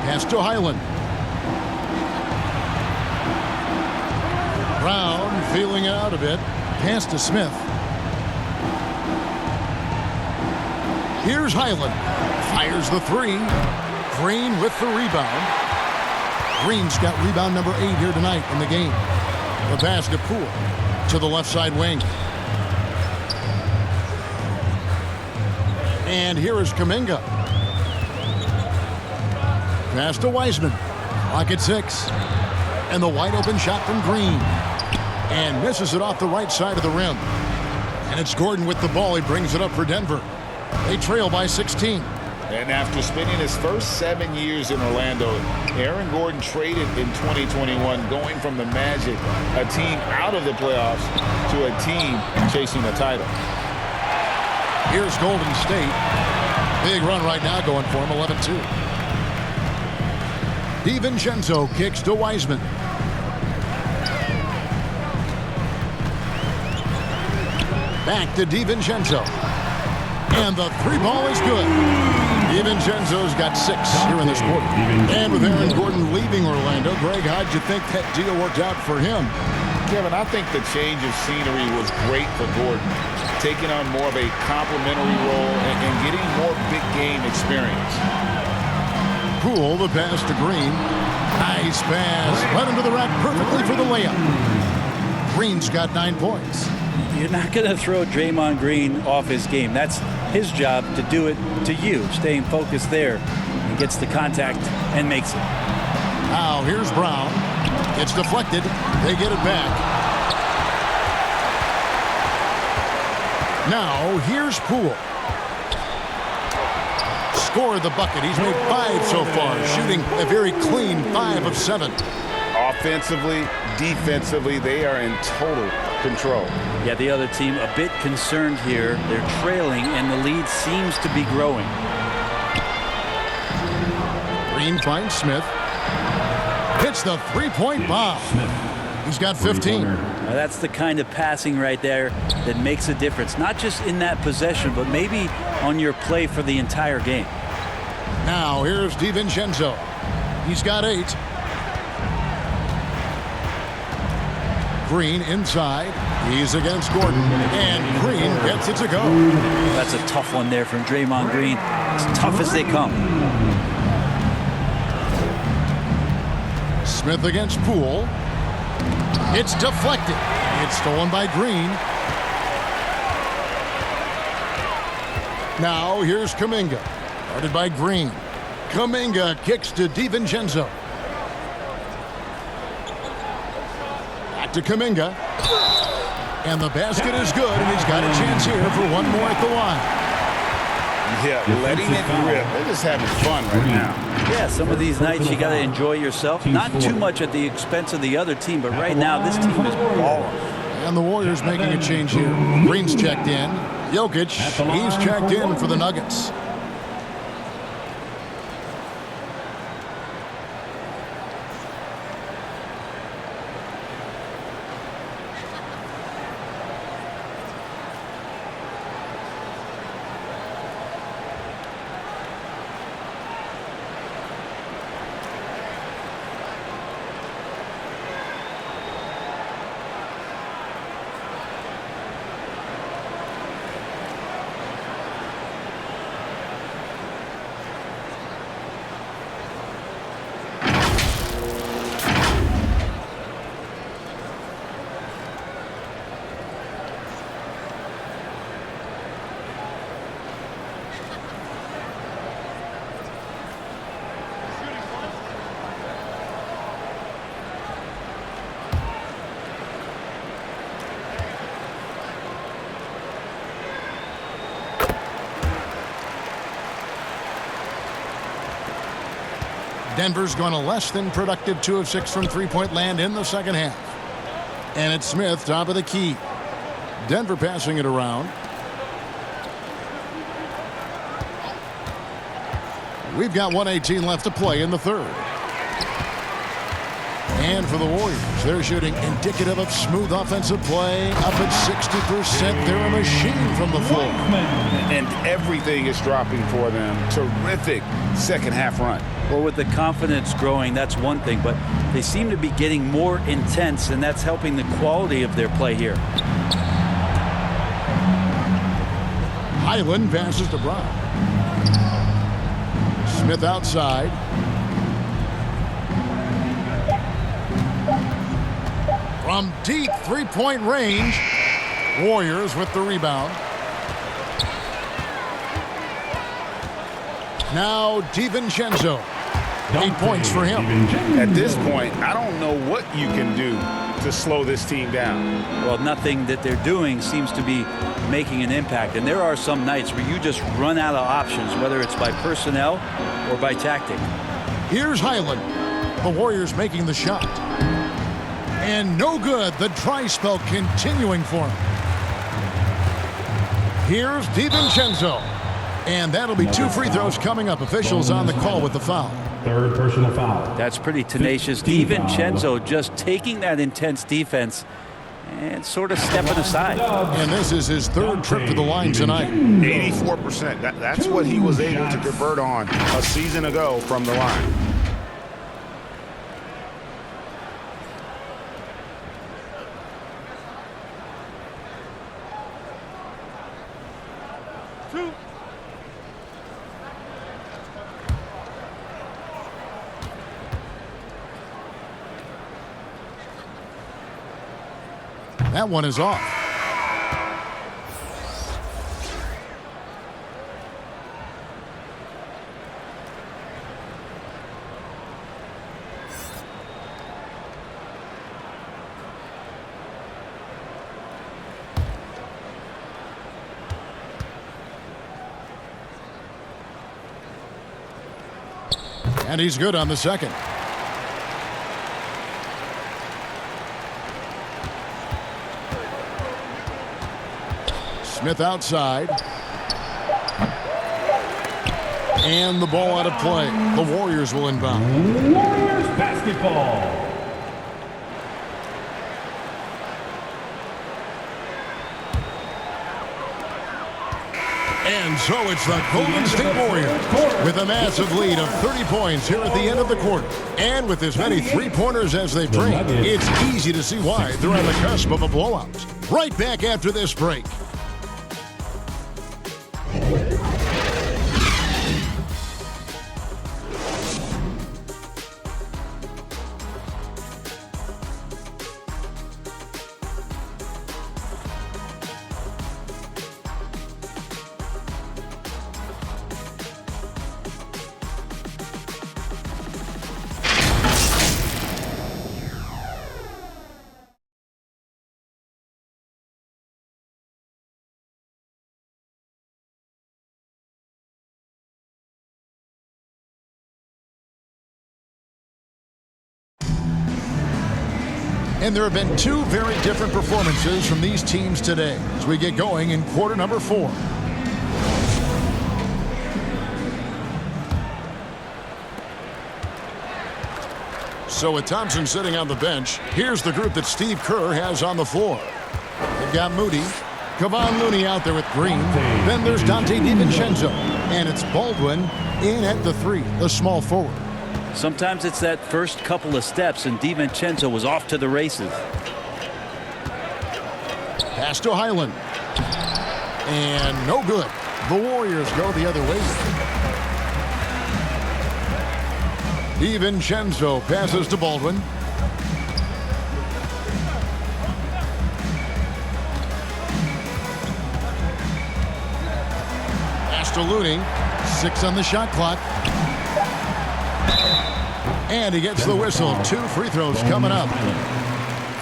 Pass to Highland. Brown feeling it out a bit. Pass to Smith. Here's Highland. Fires the three. Green with the rebound. Green's got rebound number 8 here tonight in the game. The pass to Poole to the left side wing. And here is Kuminga. Pass to Wiseman. Clock at 6. And the wide open shot from Green. And misses it off the right side of the rim. And it's Gordon with the ball. He brings it up for Denver. They trail by 16. And after spending his first 7 years in Orlando, Aaron Gordon traded in 2021, going from the Magic, a team out of the playoffs, to a team chasing a title. Here's Golden State. Big run right now going for him, 11-2. DiVincenzo kicks to Wiseman. Back to DiVincenzo. And the three ball is good. DiVincenzo's got 6 here in this quarter. And with Aaron Gordon leaving Orlando, Greg, how'd you think that deal worked out for him? Kevin, I think the change of scenery was great for Gordon, taking on more of a complimentary role and getting more big game experience. Poole, the pass to Green. Nice pass. Led into the rack perfectly for the layup. Green's got 9 points. You're not going to throw Draymond Green off his game. That's his job to do it to you, staying focused there. He gets the contact and makes it. Now here's Brown. It's deflected. They get it back. Now here's Poole. Scored the bucket. He's made 5 so far, shooting a very clean 5 of 7. Offensively, defensively, they are in total control. Yeah, the other team a bit concerned here. They're trailing, and the lead seems to be growing. Green finds Smith. Hits the three-point bomb. He's got 15. Now that's the kind of passing right there that makes a difference, not just in that possession, but maybe on your play for the entire game. Now here's DiVincenzo. He's got 8. Green inside. He's against Gordon. And Green gets it to go. That's a tough one there from Draymond Green. As tough as they come. Smith against Poole. It's deflected. It's stolen by Green. Now here's Kuminga. Guarded by Green. Kuminga kicks to DiVincenzo. Back to Kuminga. And the basket is good, and he's got a chance here for one more at the line. Yeah, letting it rip. They're just having fun right now. Yeah, some of these nights you got to enjoy yourself. Not too much at the expense of the other team, but right now this team is balling. And the Warriors making a change here. Green's checked in. Jokic, he's checked in for the Nuggets. Denver's gone a less than productive 2 of 6 from three-point land in the second half. And it's Smith, top of the key. Denver passing it around. We've got 1:18 left to play in the third. And for the Warriors, they're shooting indicative of smooth offensive play. Up at 60%. They're a machine from the floor. And everything is dropping for them. Terrific second half run. Well, with the confidence growing, that's one thing, but they seem to be getting more intense, and that's helping the quality of their play here. Highland passes to Brown. Smith outside. From deep three-point range. Warriors with the rebound. Now DiVincenzo. 8 points for him. At this point, I don't know what you can do to slow this team down. Well, nothing that they're doing seems to be making an impact. And there are some nights where you just run out of options, whether it's by personnel or by tactic. Here's Highland. The Warriors making the shot. And no good. The dry spell continuing for him. Here's DiVincenzo. And that'll be 2 free throws coming up. Officials on the call with the foul. Third personal foul. That's pretty tenacious. DiVincenzo just taking that intense defense and sort of stepping aside. And this is his third trip to the line tonight. 84%. That's what he was able to convert on a season ago from the line. That one is off. And he's good on the second. Smith outside. And the ball out of play. The Warriors will inbound. Warriors basketball. And so it's the Golden State Warriors with a massive lead of 30 points here at the end of the quarter. And with as many three-pointers as they bring, it's easy to see why they're on the cusp of a blowout. Right back after this break. And there have been 2 very different performances from these teams today as we get going in quarter number 4. So with Thompson sitting on the bench, here's the group that Steve Kerr has on the floor. They've got Moody, Kevon Looney out there with Green. Then there's Dante DiVincenzo. And it's Baldwin in at the 3, the small forward. Sometimes it's that first couple of steps, and DiVincenzo was off to the races. Pass to Highland. And no good. The Warriors go the other way. DiVincenzo passes to Baldwin. Pass to Looney. 6 on the shot clock. And he gets the whistle. 2 free throws coming up.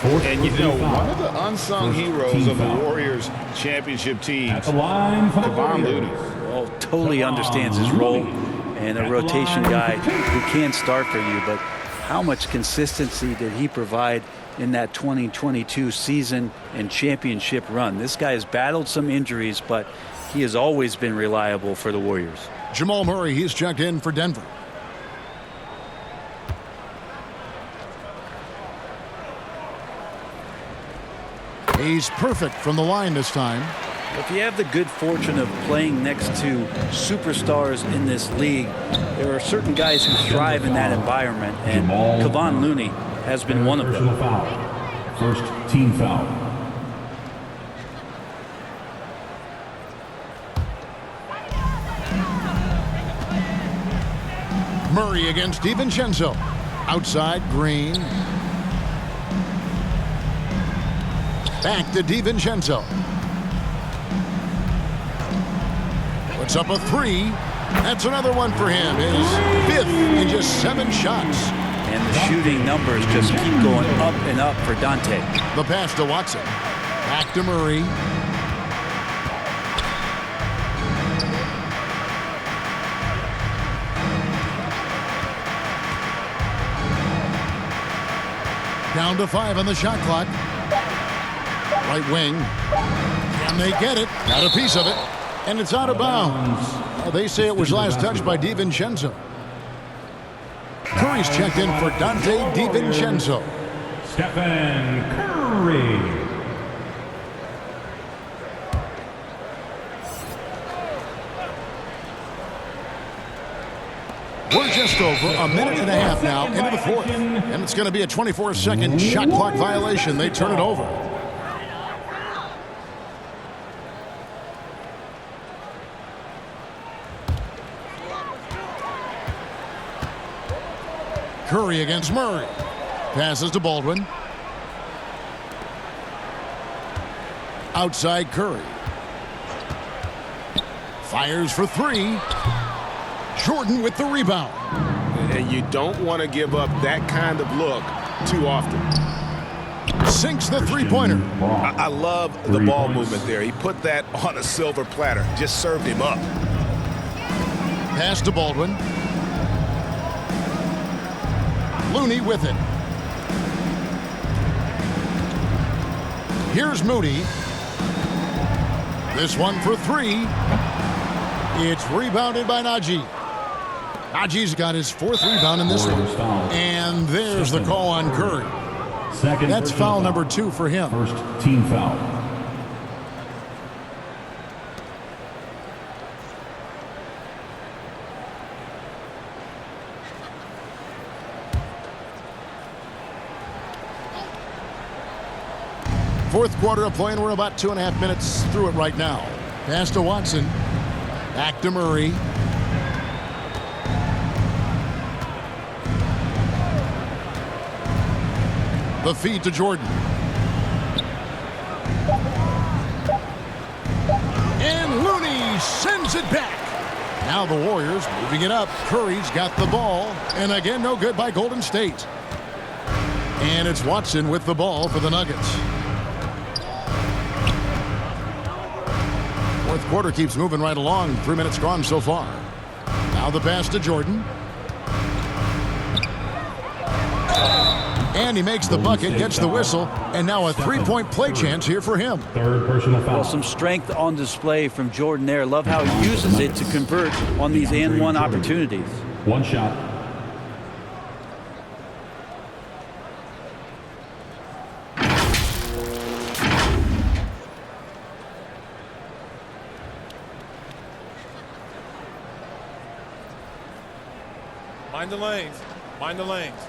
And you know, one of the unsung heroes of the Warriors championship team, At the line for the Kevon Warriors. Looney. Well, totally understands his role. and a rotation guy who can start for you, but how much consistency did he provide in that 2022 season and championship run? This guy has battled some injuries, but he has always been reliable for the Warriors. Jamal Murray, he's checked in for Denver. He's perfect from the line this time. If you have the good fortune of playing next to superstars in this league, there are certain guys who thrive in that environment, and Kevon Looney has been one of them. First team foul. Murray against DiVincenzo. Outside, Green. Back to DiVincenzo. Puts up a three. That's another one for him. His fifth in just 7 shots. And the shooting numbers just keep going up and up for Dante. The pass to Watson. Back to Murray. Down to 5 on the shot clock. Right wing. Can they get it? Got a piece of it. And it's out of bounds. They say it was last touched by DiVincenzo. Curry's checked in for Dante DiVincenzo. Stephen Curry. We're just over a minute and a half now into the fourth. And it's going to be a 24-second shot clock violation. They turn it over. Curry against Murray. Passes to Baldwin. Outside Curry. Fires for 3. Jordan with the rebound. And you don't want to give up that kind of look too often. Sinks the three-pointer. I love the ball movement there. He put that on a silver platter. Just served him up. Pass to Baldwin. Looney with it. Here's Moody. This one for 3. It's rebounded by Najee. Najee's got his 4th rebound in this one. And there's the call on Curry. That's foul number 2 for him. First team foul. Fourth quarter of play, and we're about 2.5 minutes through it right now. Pass to Watson. Back to Murray. The feed to Jordan. And Looney sends it back. Now the Warriors moving it up. Curry's got the ball. And again, no good by Golden State. And it's Watson with the ball for the Nuggets. Fourth quarter keeps moving right along. 3 minutes gone so far. Now the pass to Jordan. And he makes the bucket, gets the whistle, and now a 3-point play chance here for him. Third personal foul. Well, some strength on display from Jordan there. Love how he uses it to convert on these and-one opportunities. One shot. Mind the lanes. Mind the lanes.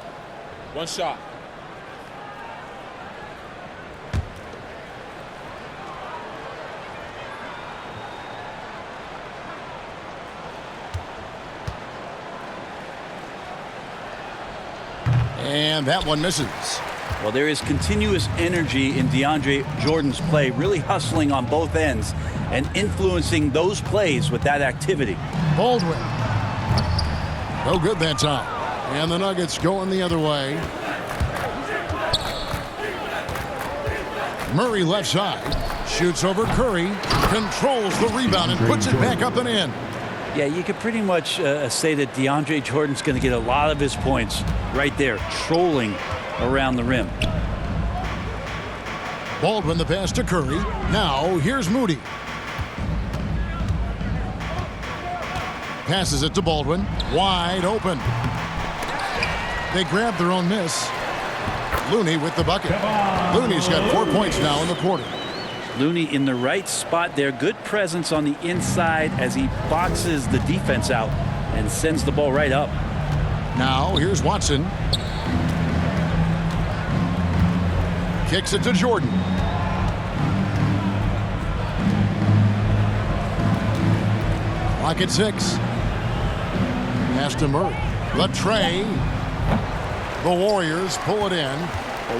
One shot. And that one misses. Well, there is continuous energy in DeAndre Jordan's play, really hustling on both ends and influencing those plays with that activity. Baldwin. No good that time. And the Nuggets going the other way. Murray left side. Shoots over Curry. Controls the rebound and puts it back up and in. Yeah, you could pretty much say that DeAndre Jordan's going to get a lot of his points right there, trolling around the rim. Baldwin the pass to Curry. Now here's Moody. Passes it to Baldwin. Wide open. They grab their own miss. Looney with the bucket. Looney's got 4 points now in the quarter. Looney in the right spot there. Good presence on the inside as he boxes the defense out and sends the ball right up. Now here's Watson. Kicks it to Jordan. Clock at 6. Pass to Murray. The tray. The Warriors pull it in.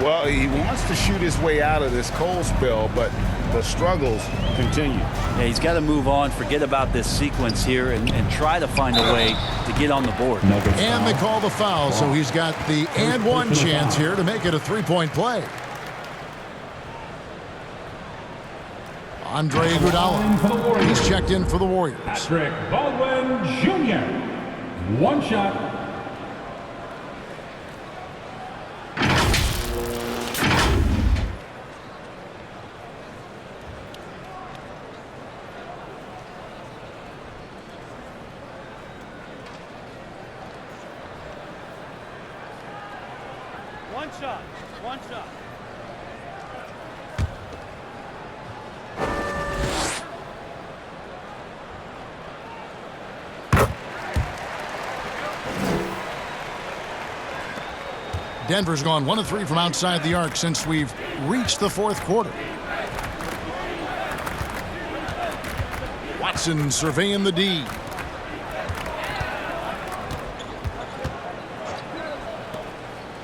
Well, he wants to shoot his way out of this cold spell, but the struggles continue. Yeah, he's got to move on, forget about this sequence here, and try to find a way to get on the board. And they call the foul, so he's got the and one chance here to make it a three-point play. Andre Iguodala. He's checked in for the Warriors. Patrick Baldwin Jr. One shot. One shot. One shot. Denver's gone 1 of 3 from outside the arc since we've reached the fourth quarter. Watson surveying the D.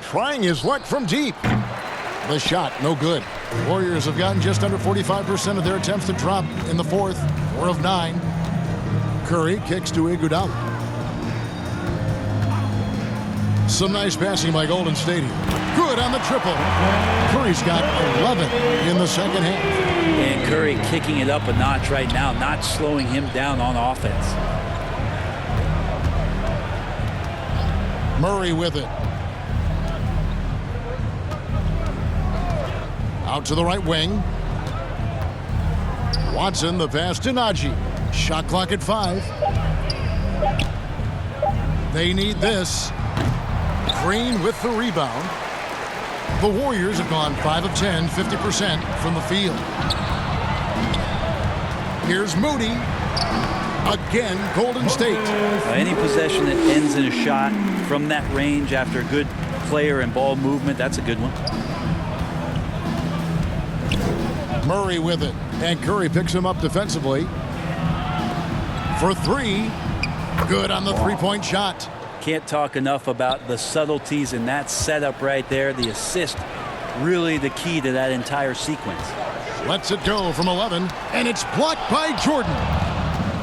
Trying his luck from deep. The shot, no good. Warriors have gotten just under 45% of their attempts to drop in the fourth. 4 of 9. Curry kicks to Iguodala. Some nice passing by Golden State. Good on the triple. Curry's got 11 in the second half. And Curry kicking it up a notch right now, not slowing him down on offense. Murray with it. Out to the right wing. Watson, the pass to Najee. Shot clock at 5. They need this. Green with the rebound. The Warriors have gone 5 of 10, 50% from the field. Here's Moody. Again, Golden State. Any possession that ends in a shot from that range after a good player and ball movement, that's a good one. Murray with it. And Curry picks him up defensively. For 3. Good on the three-point shot. Can't talk enough about the subtleties in that setup right there. The assist, really the key to that entire sequence. Lets it go from 11, and it's blocked by Jordan.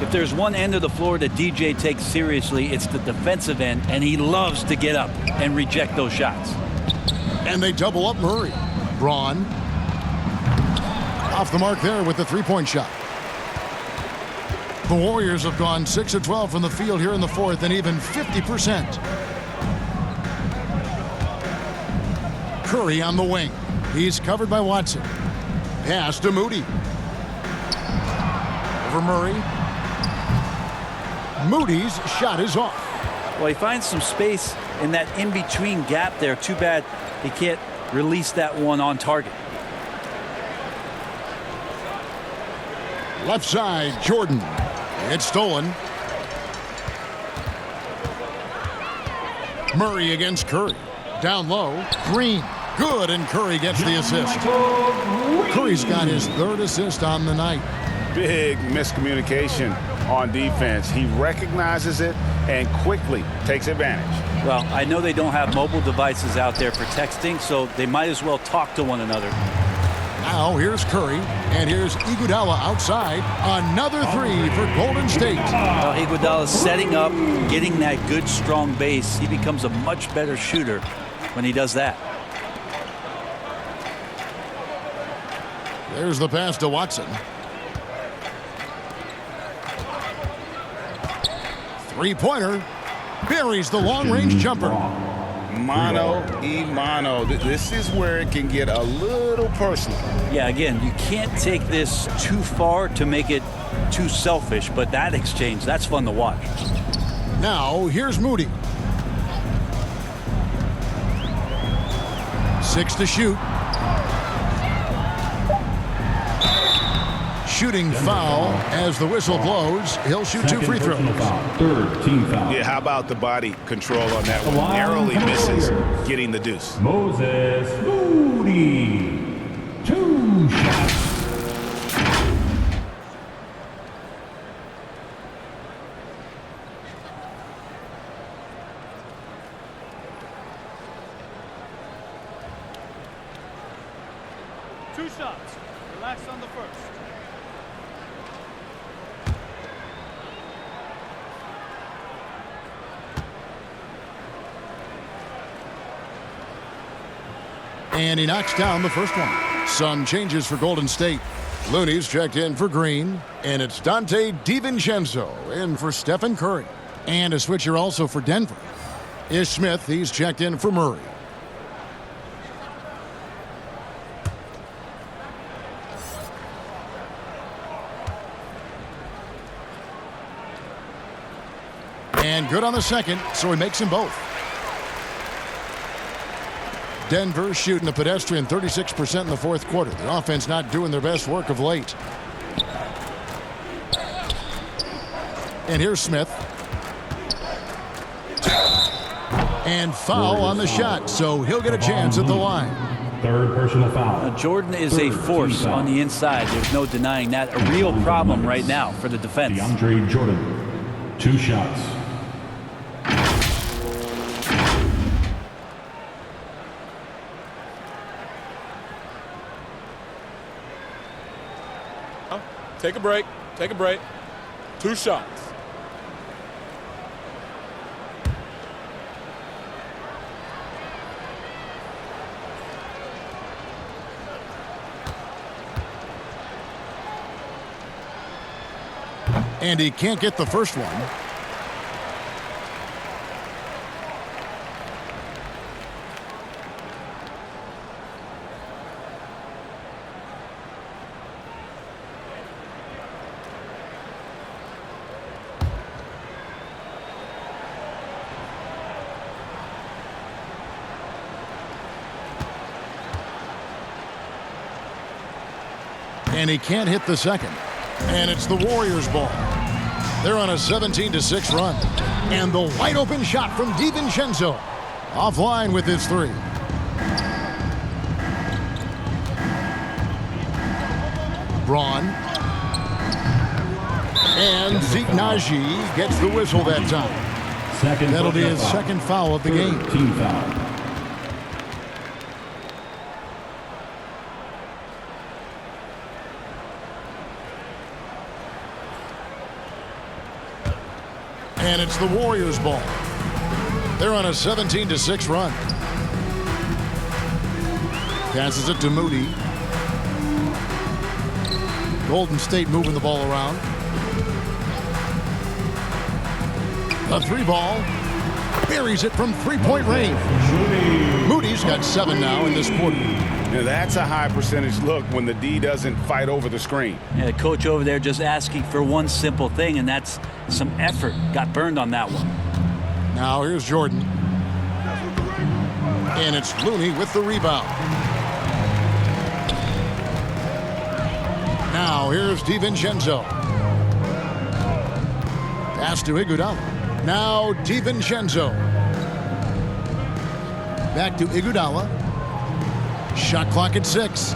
If there's one end of the floor that DJ takes seriously, it's the defensive end, and he loves to get up and reject those shots. And they double up Murray. Braun off the mark there with the three-point shot. The Warriors have gone 6 of 12 from the field here in the fourth, and even 50%. Curry on the wing. He's covered by Watson. Pass to Moody. Over Murray. Moody's shot is off. Well, he finds some space in that in-between gap there. Too bad he can't release that one on target. Left side, Jordan. It's stolen. Murray against Curry. Down low. Green. Good, and Curry gets the assist. Curry's got his 3rd assist on the night. Big miscommunication on defense. He recognizes it and quickly takes advantage. Well, I know they don't have mobile devices out there for texting, so they might as well talk to one another. Now here's Curry, and here's Iguodala outside. Another 3 for Golden State. Well, Iguodala setting up, getting that good, strong base. He becomes a much better shooter when he does that. There's the pass to Watson. Three-pointer. Buries the long-range jumper. Mano-a-mano. This is where it can get a little personal. Yeah, again, you can't take this too far to make it too selfish, but that exchange, that's fun to watch. Now, here's Moody. 6 to shoot. Shooting foul as the whistle blows. He'll shoot 2 free throws. Third team foul. Yeah, how about the body control on that one? Narrowly misses getting the deuce. Moses Moody. 2 shots. Two shots. Relax on the first. And he knocks down the first one. Some changes for Golden State. Looney's checked in for Green. And it's Dante DiVincenzo in for Stephen Curry. And a switcher also for Denver. Ish Smith, he's checked in for Murray. And good on the second, so he makes them both. Denver shooting a pedestrian 36% in the fourth quarter. The offense not doing their best work of late. And here's Smith. And foul on the shot, so he'll get a chance at the line. Third personal foul. Jordan is a force on the inside. There's no denying that. A real problem right now for the defense. DeAndre Jordan. 2 shots. Take a break. Take a break. 2 shots. And he can't get the first one. And he can't hit the second. And it's the Warriors' ball. They're on a 17-6 run. And the wide open shot from DiVincenzo. Offline with his 3. Braun. And Zeke Naji gets the whistle that time. That'll be his second foul of the game. Team foul. And it's the Warriors' ball. They're on a 17-6 run. Passes it to Moody. Golden State moving the ball around. A 3 ball. Buries it from 3-point range. Moody's got 7 now in this quarter. Now that's a high percentage look when the D doesn't fight over the screen. Yeah, the coach over there just asking for one simple thing, and that's some effort. Got burned on that one. Now here's Jordan. And it's Looney with the rebound. Now here's DiVincenzo. Pass to Iguodala. Now DiVincenzo. Back to Iguodala. Shot clock at 6.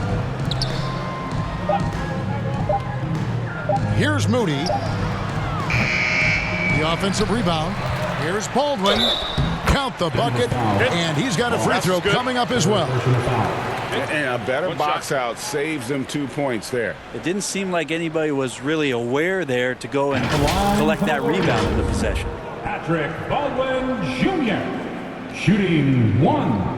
Here's Moody. The offensive rebound. Here's Baldwin. Count the bucket. And he's got a free throw coming up as well. And a better box out saves them 2 points there. It didn't seem like anybody was really aware there to go and collect that rebound in the possession. Patrick Baldwin Jr. shooting 1.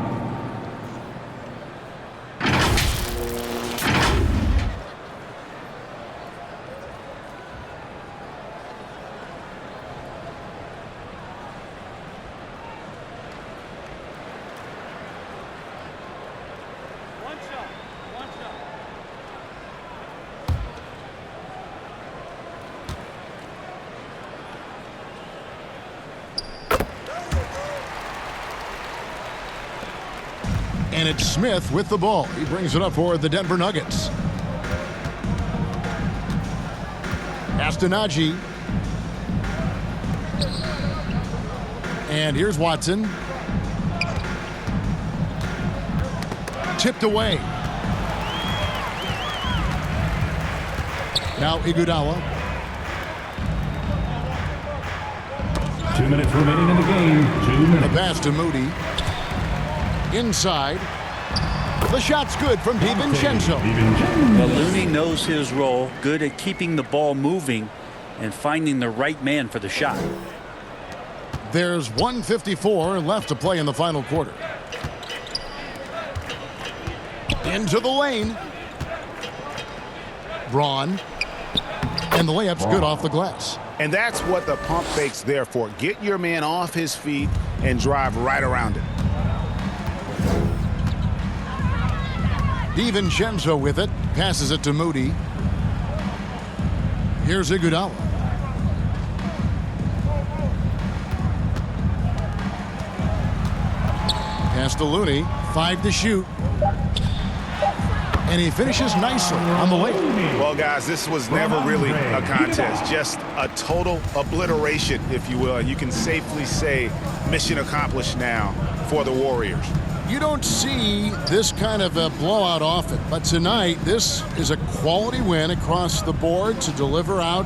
And it's Smith with the ball. He brings it up for the Denver Nuggets. Astonagi. And here's Watson. Tipped away. Now Iguodala. 2 minutes remaining in the game. 2 minutes. The pass to Moody. Inside. The shot's good from DiVincenzo. Well, Looney knows his role, good at keeping the ball moving and finding the right man for the shot. There's 1:54 left to play in the final quarter. Into the lane. Braun. And the layup's good off the glass. And that's what the pump fake's there for. Get your man off his feet and drive right around it. DiVincenzo with it. Passes it to Moody. Here's Iguodala. Pass to Looney. 5 to shoot. And he finishes nicely on the layup. Well, guys, this was never really a contest. Just a total obliteration, if you will. And you can safely say mission accomplished now for the Warriors. You don't see this kind of a blowout often, but tonight this is a quality win across the board to deliver out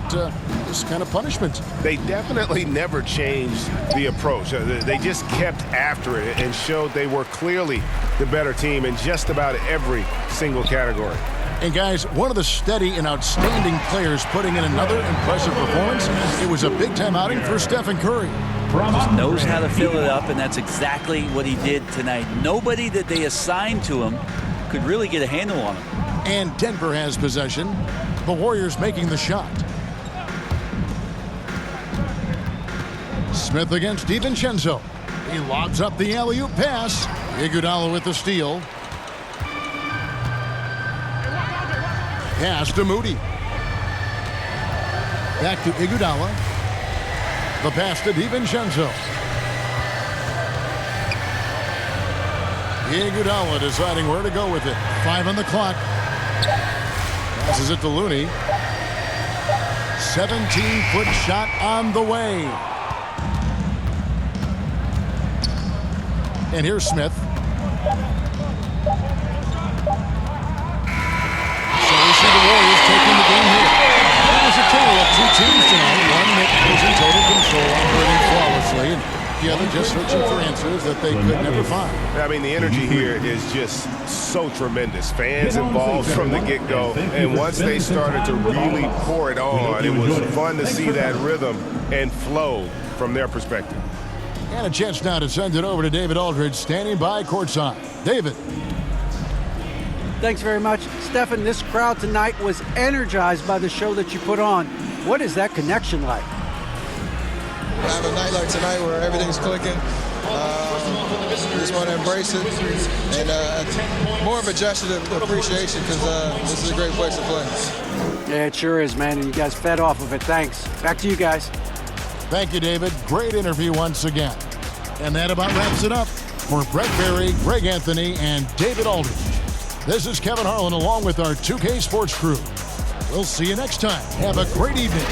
this kind of punishment. They definitely never changed the approach. They just kept after it and showed they were clearly the better team in just about every single category. And guys, one of the steady and outstanding players putting in another impressive performance. It was a big-time outing for Stephen Curry. Just knows how to fill it up, and that's exactly what he did tonight. Nobody that they assigned to him could really get a handle on him. And Denver has possession. The Warriors making the shot. Smith against DiVincenzo. He lobs up the alley-oop pass. Iguodala with the steal. Pass to Moody. Back to Iguodala. The pass to DiVincenzo. Iguodala deciding where to go with it. 5 on the clock. Passes it to Looney. 17-foot shot on the way. And here's Smith. So we see the Warriors taking the game here. It was a tale of two teams tonight. One that was in total control, operating flawlessly, and the other just searching for answers that they could never find. I mean, the energy here is just so tremendous. Fans involved from the get-go, and once they started to really pour it on, it was fun to see that rhythm and flow from their perspective. And a chance now to send it over to David Aldridge, standing by courtside. David. Thanks very much. Stephen, this crowd tonight was energized by the show that you put on. What is that connection like? Have a night like tonight where everything's clicking. Just want to embrace it. And more of a gesture of appreciation because this is a great place to play. Yeah, it sure is, man. And you guys fed off of it. Thanks. Back to you guys. Thank you, David. Great interview once again. And that about wraps it up for Brett Berry, Greg Anthony, and David Aldridge. This is Kevin Harlan along with our 2K Sports crew. We'll see you next time. Have a great evening.